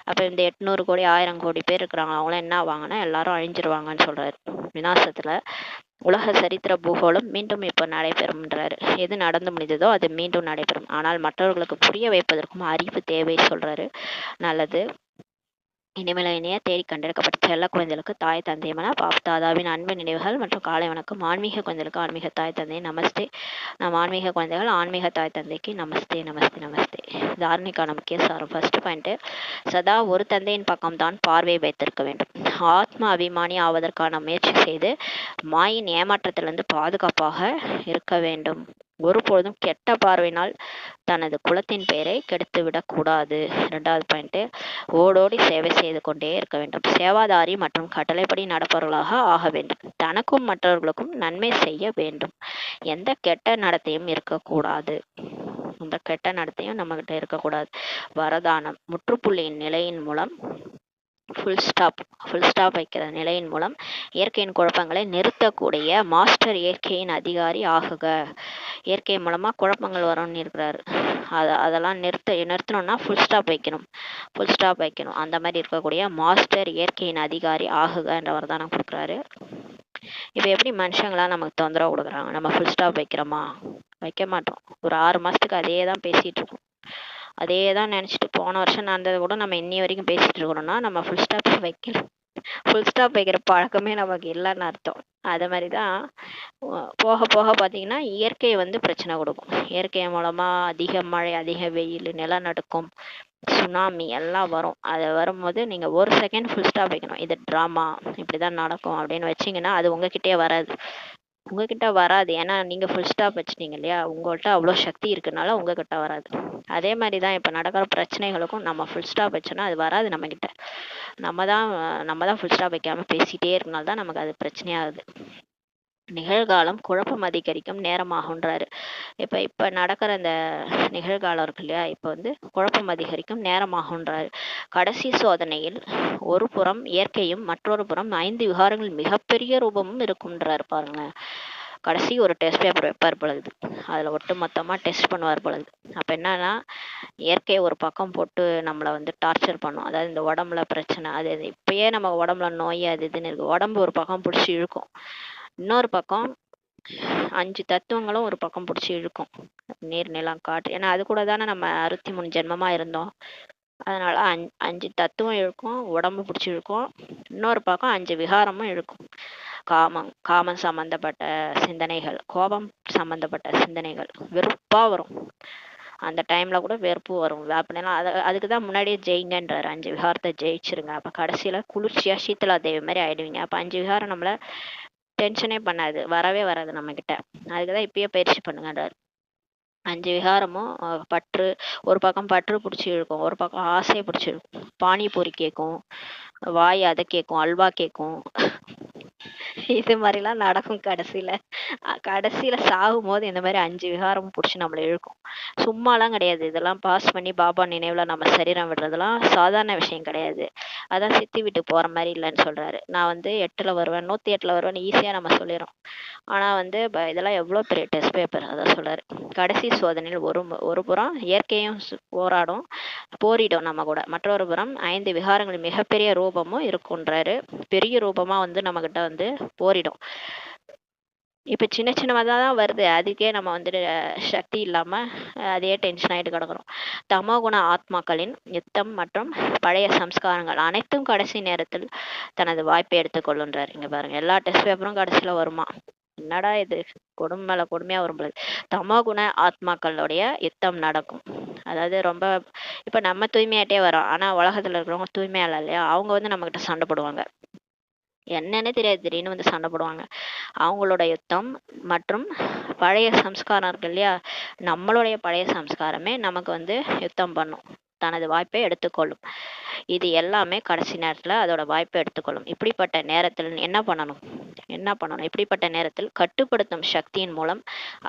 அப்போ இந்த 800 கோடி 1000 கோடி பேர் இருக்கிறாங்க, அவங்களாம் என்ன ஆவாங்கன்னா எல்லாரும் அழிஞ்சிருவாங்கன்னு சொல்றாரு. விநாசத்துல உலக சரித்திர பூகோளம் மீண்டும் இப்போ நடைபெறும்ன்றாரு. எது நடந்து முடிந்ததோ அது மீண்டும் நடைபெறும், ஆனால் மற்றவர்களுக்கு புரிய வைப்பதற்கும் அறிவு தேவை சொல்றாரு. நல்லது. இனிமேல் இனிய தேடி கண்டெடுக்கப்பட்ட செல்ல குழந்தைகளுக்கு தாய் தந்தையமான தாதாவின் அன்பு நினைவுகள் மற்றும் காலை வணக்கம். ஆன்மீக குழந்தைகளுக்கு ஆன்மீக தாய் தந்தை நமஸ்தே. நம் ஆன்மீக குழந்தைகள் ஆன்மீக தாய் தந்தைக்கு நமஸ்தே நமஸ்தே நமஸ்தே. தாரணைக்கான முக்கிய சாரம். ஃபர்ஸ்ட் பாயிண்ட், சதா ஒரு தந்தையின் பக்கம்தான் பார்வை வைத்திருக்க வேண்டும். ஆத்ம அபிமானி ஆவதற்கான முயற்சி செய்து மாயின் ஏமாற்றத்திலிருந்து பாதுகாப்பாக இருக்க வேண்டும். ஒருபொழுதும் கெட்ட பார்வையினால் தனது குலத்தின் பெயரை கெடுத்துவிடக் கூடாது. 2வது பாயிண்ட், ஓடோடி சேவை செய்து கொண்டே இருக்க வேண்டும். சேவாதாரி மற்றும் கட்டளைப்படி நடப்பவர்களாக ஆக வேண்டும். தனக்கும் மற்றவர்களுக்கும் நன்மை செய்ய வேண்டும். எந்த கெட்ட நடத்தையும் இருக்கக்கூடாது. இந்த கெட்ட நடத்தையும் நம்ம கிட்ட இருக்கக்கூடாது. வரதானம், முற்றுப்புள்ளியின் நிலையின் மூலம் ஃபுல் ஸ்டாப் வைக்கிற நிலையின் மூலம் இயற்கையின் குழப்பங்களை நிறுத்தக்கூடிய மாஸ்டர் இயற்கையின் அதிகாரி ஆகுக. இயற்கை மூலமா குழப்பங்கள் வரும்னு இருக்கிறாரு. அதெல்லாம் நிறுத்தணும்னா ஃபுல் ஸ்டாப் வைக்கணும். அந்த மாதிரி இருக்கக்கூடிய மாஸ்டர் இயற்கையின் அதிகாரி ஆகுகன்ற வரதானம் கொடுக்குறாரு. இப்போ எப்படி மனுஷங்களா நமக்கு தொந்தரவு கொடுக்குறாங்க, நம்ம ஃபுல் ஸ்டாப் வைக்கிறோமா? வைக்க மாட்டோம். ஒரு 6 மாசத்துக்கு அதே தான் பேசிட்டு இருக்கோம், அதே தான் நினச்சிட்டு போன வருஷம் நடந்ததை கூட நம்ம இன்னி வரைக்கும் பேசிட்டு இருக்கிறோம்னா நம்ம ஃபுல் ஸ்டாப் வைக்கிற பழக்கமே நமக்கு இல்லைன்னு அர்த்தம். அது மாதிரி தான் போக போக பார்த்தீங்கன்னா இயற்கை வந்து பிரச்சனை கொடுக்கும். இயற்கை மூலமாக அதிக மழை, அதிக வெயில், நிலநடுக்கம், சுனாமி எல்லாம் வரும். அது வரும்போது நீங்கள் ஒரு செகண்ட் ஃபுல் ஸ்டாப் வைக்கணும். இது ட்ராமா, இப்படி தான் நடக்கும் அப்படின்னு வச்சிங்கன்னா அது உங்ககிட்டயே வராது. ஏன்னா நீங்கள் ஃபுல் ஸ்டாப் வச்சிட்டீங்க இல்லையா, உங்கள்கிட்ட அவ்வளோ சக்தி இருக்குனால உங்ககிட்ட வராது. அதே மாதிரி தான் இப்போ நடக்கிற பிரச்சனைகளுக்கும் நம்ம ஃபுல் ஸ்டாப் வச்சோன்னா அது வராது நம்மக்கிட்ட. நம்ம தான் ஃபுல் ஸ்டாப் வைக்காம பேசிட்டே இருக்கனால தான் நமக்கு அது பிரச்சனையாகுது. நிகழ்காலம் குழப்பம் அதிகரிக்கும் நேரமாகுன்றாரு. இப்ப நடக்கிற இந்த நிகழ்காலம் இருக்கு இல்லையா, இப்ப வந்து குழப்பம் அதிகரிக்கும் நேரமாகுன்றாரு. கடைசி சோதனையில் ஒரு புறம் இயற்கையும் மற்றொரு புறம் 5 விகாரங்கள் மிகப்பெரிய ரூபமும் இருக்கும்ன்றாரு பாருங்க. கடைசி ஒரு டெஸ்ட் பேப்பர் வைப்பார் பொழுது, அதுல ஒட்டு மொத்தமா டெஸ்ட் பண்ணுவார் பொழுது. அப்ப என்னன்னா, இயற்கையை ஒரு பக்கம் போட்டு நம்மளை வந்து டார்ச்சர் பண்ணும். அதாவது இந்த உடம்புல பிரச்சனை, அது இப்பயே நம்ம உடம்புல நோய் அது இதுன்னு இருக்கு, உடம்பு ஒரு பக்கம் பிடிச்சி இழுக்கும். இன்னொரு பக்கம் 5 தத்துவங்களும் ஒரு பக்கம் பிடிச்சி இழுக்கும், நீர் நிலம் காற்று. ஏன்னா அது கூட தானே நம்ம 63 ஜென்மமா இருந்தோம். அதனால 5 தத்துவம் இழுக்கும், உடம்பு பிடிச்சி இழுக்கும். இன்னொரு பக்கம் 5 விகாரமும் இழுக்கும். காமம் சம்பந்தப்பட்ட சிந்தனைகள், கோபம் சம்பந்தப்பட்ட சிந்தனைகள், வெறுப்பா வரும். அந்த டைம்ல கூட வெறுப்பு வரும். அப்படின்னா அதுக்குதான் முன்னாடியே ஜெயிங்கன்றாரு. 5 விகாரத்தை ஜெயிச்சிருங்க. அப்ப கடைசியில குளிர்ச்சியா சீத்தலா தேவி மாதிரி ஆயிடுவீங்க. அப்ப 5 விகாரம் நம்மள டென்ஷனே பண்ணாது, வரவே வராது நம்ம கிட்ட. அதுக்குதான் இப்பயே பயிற்சி பண்ணுங்கன்றாரு. 5 விகாரமும் பற்று, ஒரு பக்கம் பற்று பிடிச்சி இழுக்கும், ஒரு பக்கம் ஆசையை பிடிச்சி இழுக்கும். பானிபூரி கேட்கும், வாய் அதை கேட்கும், அல்வா கேட்கும். இது மாதிரிலாம் நடக்கும். கடைசியில சாகும் போது இந்த மாதிரி 5 விகாரமும் பிடிச்சி நம்மளை இழுக்கும். சும்மாலாம் கிடையாது. இதெல்லாம் பாஸ் பண்ணி பாபா நினைவுல நம்ம சரீரம் விடுறதெல்லாம் சாதாரண விஷயம் கிடையாது. அதான் சித்தி வீட்டு போற மாதிரி இல்லைன்னு சொல்றாரு. நான் வந்து 8ல வருவேன், 108ல வருவேன்னு ஈஸியா நம்ம சொல்லிடுறோம். ஆனா வந்து இதெல்லாம் எவ்வளவு பெரிய டெஸ்ட் பேப்பர், அதான் சொல்றாரு. கடைசி சோதனையில் ஒரு புறம் இயற்கையும் போரிடும் நம்ம கூட, மற்றொரு புறம் 5 விகாரங்கள் மிகப்பெரிய ரூபமும் இருக்குன்றாரு. பெரிய ரூபமா வந்து நம்ம கிட்ட வந்து போரிடும். இப்ப சின்ன சின்னதான் வருது, அதுக்கே நம்ம வந்துட்டு சக்தி இல்லாம அதே டென்ஷன் ஆயிட்டு கிடக்குறோம். தமோகுண ஆத்மாக்களின் யுத்தம் மற்றும் பழைய சம்ஸ்காரங்கள் அனைத்தும் கடைசி நேரத்தில் தனது வாய்ப்பை எடுத்துக்கொள்ளுன்றார். இங்க பாருங்க, எல்லா டெஸ்ட் பேப்பரும் கடைசியில வருமா? என்னடா இது, கொடுமையில கொடுமையா வரும் பொழுது தமோகுண ஆத்மாக்களுடைய யுத்தம் நடக்கும். அதாவது ரொம்ப இப்ப நம்ம தூய்மையாயிட்டே வரோம், ஆனா உலகத்துல இருக்கிறவங்க தூய்மையா இல்லையா, அவங்க வந்து நம்ம கிட்ட சண்டை போடுவாங்க. என்னன்னே தெரியாது, திடீர்னு வந்து சண்டை போடுவாங்க. அவங்களோட யுத்தம் மற்றும் பழைய சம்ஸ்காரம் இருக்கு இல்லையா, நம்மளுடைய பழைய சம்ஸ்காரமே நமக்கு வந்து யுத்தம் பண்ணும், தனது வாய்ப்பை எடுத்துக்கொள்ளும். இது எல்லாமே கடைசி நேரத்துல அதோட வாய்ப்பை எடுத்துக்கொள்ளும். இப்படிப்பட்ட நேரத்தில் என்ன பண்ணணும்? இப்படிப்பட்ட நேரத்தில் கட்டுப்படுத்தும் சக்தியின் மூலம்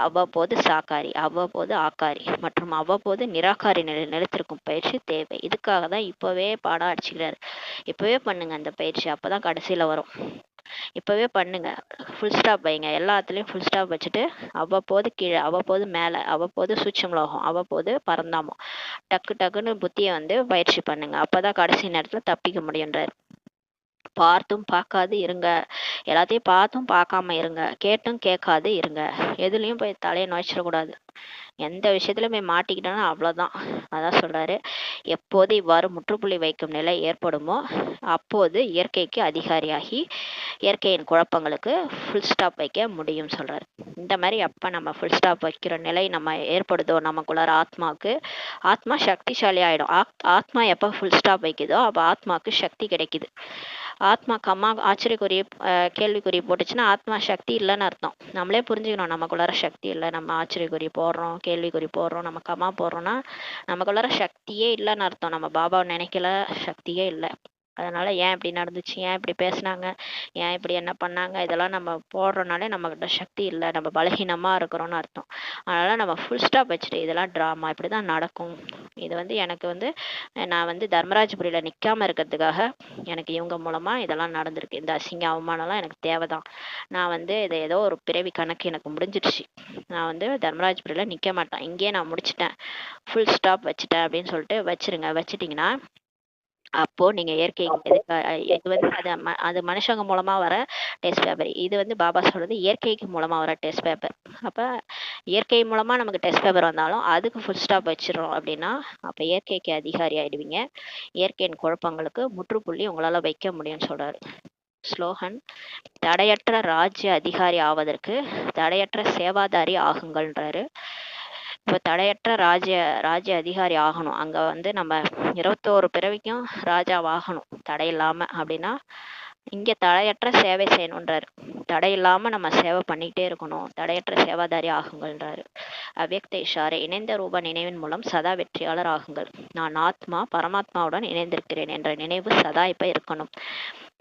அவ்வப்போது சாக்காரி, அவ்வப்போது ஆக்காரி மற்றும் அவ்வப்போது நிராகாரி நிலைத்திருக்கும் பயிற்சி தேவை. இதுக்காக தான் இப்பவே பாடம் அடிச்சுக்கிறாரு. இப்பவே பண்ணுங்க அந்த பயிற்சி, அப்பதான் கடைசியில வரும். இப்பவே பண்ணுங்க, ஃபுல் ஸ்டாப் வைங்க, எல்லாத்துலயும் ஃபுல் ஸ்டாப் வச்சுட்டு அவ்வப்போது கீழே, அவ்வப்போது மேல, அவ்வப்போது சூட்சுமலோகம், அவ்வப்போது பரந்தாமம், டக்கு டக்குன்னு புத்தியை வந்து பயிற்சி பண்ணுங்க. அப்பதான் கடைசி நேரத்துல தப்பிக்க முடியுன்றாரு. பார்த்தும் பார்க்காது இருங்க, எல்லாத்தையும் பார்த்தும் பார்க்காம இருங்க, கேட்டும் கேட்காது இருங்க, எதுலயும் போய் தலையை நுழைச்சிடக்கூடாது. எந்த விஷயத்துல போய் மாட்டிக்கிட்டோன்னா அவ்வளவுதான். அதான் சொல்றாரு, எப்போது இவ்வாறு முற்றுப்புள்ளி வைக்கும் நிலை ஏற்படுமோ அப்போது இயற்கைக்கு அதிகாரியாகி இயற்கையின் குழப்பங்களுக்கு ஃபுல் ஸ்டாப் வைக்க முடியும் சொல்றாரு. இந்த மாதிரி அப்ப நம்ம ஃபுல் ஸ்டாப் வைக்கிற நிலை நம்ம ஏற்படுதோ நமக்குள்ளார ஆத்மாவுக்கு, ஆத்மா சக்திசாலி ஆயிடும். ஆத்மா எப்ப ஃபுல் ஸ்டாப் வைக்குதோ அப்ப ஆத்மாவுக்கு சக்தி கிடைக்குது. ஆத்மா கம்மா ஆச்சரியக்குரிய கேள்விக்குறி போட்டுச்சுன்னா ஆத்மா சக்தி இல்லைன்னு அர்த்தம். நம்மளே புரிஞ்சுக்கணும், நமக்குள்ளார சக்தி இல்லை, நம்ம ஆச்சரியக்குறி போடுறோம், கேள்விக்குறி போடுறோம், நம்ம கம்மா போடுறோம்னா நமக்குள்ளார சக்தியே இல்லைன்னு அர்த்தம். நம்ம பாபாவை நினைக்கல, சக்தியே இல்லை. அதனால ஏன் இப்படி நடந்துச்சு, ஏன் இப்படி பேசுனாங்க, ஏன் இப்படி என்ன பண்ணாங்க, இதெல்லாம் நம்ம போடுறோம்னாலே நம்ம கிட்ட சக்தி இல்லை, நம்ம பலகீனமா இருக்கிறோம்னு அர்த்தம். அதனால நம்ம ஃபுல் ஸ்டாப் வச்சுட்டு இதெல்லாம் ட்ராமா, இப்படிதான் நடக்கும். இது வந்து எனக்கு வந்து நான் வந்து தர்மராஜபுரியில நிக்காம இருக்கிறதுக்காக எனக்கு இவங்க மூலமா இதெல்லாம் நடந்திருக்கு. இந்த அசிங்க அவமானம்லாம் எனக்கு தேவைதான். நான் வந்து இதை ஏதோ ஒரு பிறவி கணக்கு எனக்கு முடிஞ்சிடுச்சு, நான் வந்து தர்மராஜபுரியில நிக்க மாட்டேன், இங்கேயே நான் முடிச்சிட்டேன், ஃபுல் ஸ்டாப் வச்சுட்டேன் அப்படின்னு சொல்லிட்டு வச்சிருங்க. வச்சுட்டீங்கன்னா அப்போ நீங்க இயற்கை இது வந்து அது மனுஷங்க மூலமா வர டெஸ்ட் பேப்பர். இது வந்து பாபா சொல்றது இயற்கைக்கு மூலமா வர டெஸ்ட் பேப்பர். அப்ப இயற்கை மூலமா நமக்கு டெஸ்ட் பேப்பர் வந்தாலும் அதுக்கு ஃபுல் ஸ்டாப் வச்சிடறோம் அப்படின்னா அப்ப இயற்கைக்கு அதிகாரி ஆயிடுவீங்க. இயற்கையின் குழப்பங்களுக்கு முற்றுப்புள்ளி உங்களால வைக்க முடியும்னு சொல்றாரு. ஸ்லோகன்: தடையற்ற ராஜ்ய அதிகாரி ஆவதற்கு தடையற்ற சேவாதாரி ஆகுங்கள்ன்றாரு. இப்ப தடையற்ற ராஜ்ய அதிகாரி ஆகணும், அங்க வந்து நம்ம 21 பிறவிக்கும் ராஜாவாகணும் தடை இல்லாம. அப்படின்னா இங்க தடையற்ற சேவை செய்யணுன்றாரு. தடை இல்லாம நம்ம சேவை பண்ணிக்கிட்டே இருக்கணும், தடையற்ற சேவாதாரி ஆகுங்கள்ன்றாரு. அவ்யக்த இஷாரை இணைந்த ரூப நினைவின் மூலம் சதா வெற்றியாளர் ஆகுங்கள். நான் ஆத்மா பரமாத்மாவுடன் இணைந்திருக்கிறேன் என்ற நினைவு சதா இப்ப இருக்கணும்.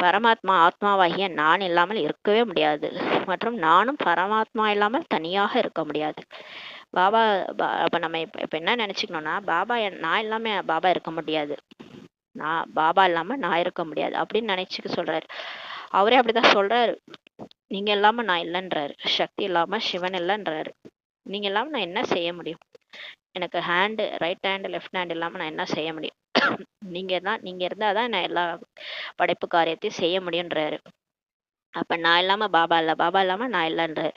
பரமாத்மா ஆத்மாவாகிய நான் இல்லாமல் இருக்கவே முடியாது மற்றும் நானும் பரமாத்மா இல்லாமல் தனியாக இருக்க முடியாது. பாபா அப்ப நம்ம இப்ப என்ன நினைச்சுக்கணும்னா, நான் இல்லாம பாபா இருக்க முடியாது, நான் பாபா இல்லாம நான் இருக்க முடியாது அப்படின்னு நினைச்சுக்க சொல்றாரு. அவரே அப்படிதான் சொல்றாரு. நீங்க இல்லாம நான் இல்லைன்றாரு. சக்தி இல்லாம சிவன் இல்லைன்றாரு. நீங்க இல்லாம நான் என்ன செய்ய முடியும்? எனக்கு ரைட் ஹேண்ட் லெஃப்ட் ஹேண்ட் இல்லாம நான் என்ன செய்ய முடியும்? நீங்க இருந்தாதான் நான் எல்லா படைப்பு காரியத்தையும் செய்ய முடியுன்றாரு. அப்ப நான் இல்லாம பாபா இல்ல, பாபா இல்லாம நான் இல்லைன்றாரு.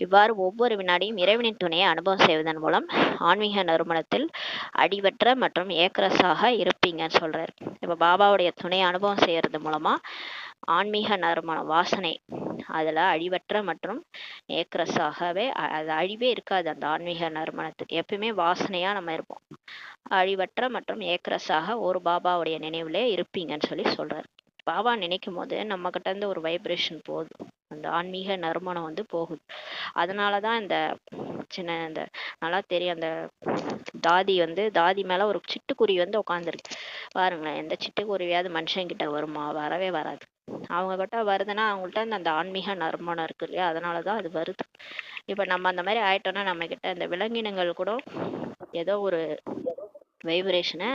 இவ்வாறு ஒவ்வொரு வினாடியும் இறைவனின் துணையை அனுபவம் செய்வதன் மூலம் ஆன்மீக நறுமணத்தில் அடிவற்ற மற்றும் ஏக்கரசாக இருப்பீங்கன்னு சொல்றாரு. இப்ப பாபாவுடைய துணையை அனுபவம் செய்யறது மூலமா ஆன்மீக நறுமணம் வாசனை அதுல அழிவற்ற மற்றும் ஏக்கரசாகவே அது அழிவே இருக்காது. அந்த ஆன்மீக நறுமணத்துக்கு எப்பயுமே வாசனையா நம்ம இருப்போம். அழிவற்ற மற்றும் ஏக்கரசாக ஒரு பாபாவுடைய நினைவுல இருப்பீங்கன்னு சொல்றாரு. பாபா நினைக்கும் போது நம்ம கிட்ட இருந்து ஒரு வைப்ரேஷன் போகுது, அந்த ஆன்மீக நறுமணம் வந்து போகுது. அதனாலதான் இந்த இந்த நல்லா தெரியும், அந்த தாதி மேல ஒரு சிட்டுக்குருவி வந்து உட்காந்துருக்கு பாருங்களேன். எந்த சிட்டுக்குருவியாவது மனுஷங்கிட்ட வருமா? வரவே வராது. அவங்க கிட்ட வருதுன்னா அவங்கள்ட்ட அந்த ஆன்மீக நறுமணம் இருக்கு இல்லையா, அதனாலதான் அது வருது. இப்ப நம்ம அந்த மாதிரி ஆயிட்டோம்னா நம்ம கிட்ட இந்த விலங்கினங்கள் கூட ஏதோ ஒரு வைப்ரேஷனை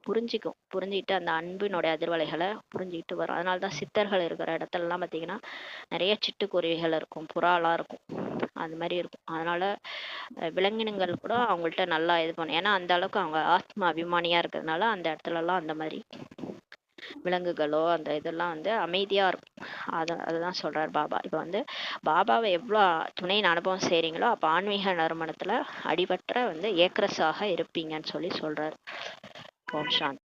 புரிஞ்சுக்கிட்டு அந்த அன்பினுடைய அதிர்வலைகளை புரிஞ்சுக்கிட்டு வரும். அதனாலதான் சித்தர்கள் இருக்கிற இடத்துல எல்லாம் பாத்தீங்கன்னா நிறைய சிட்டுக்குருவிகள் இருக்கும், புறாலாம் இருக்கும், அந்த மாதிரி இருக்கும். அதனால விலங்கினங்கள் கூட அவங்கள்ட்ட நல்லா இது பண்ணும். ஏன்னா அந்த அளவுக்கு அவங்க ஆத்மா அபிமானியா இருக்கிறதுனால அந்த இடத்துல எல்லாம் அந்த மாதிரி விலங்குகளோ அந்த இதெல்லாம் வந்து அமைதியா இருக்கும். அதுதான் சொல்றாரு பாபா. இப்ப வந்து பாபாவை எவ்வளவு துணையின் அனுபவம் செய்றீங்களோ அப்ப ஆன்மீக நறுமணத்துல அடிபற்ற வந்து ஏக்கரசாக இருப்பீங்கன்னு சொல்றாரு. ஓம் சாந்தி.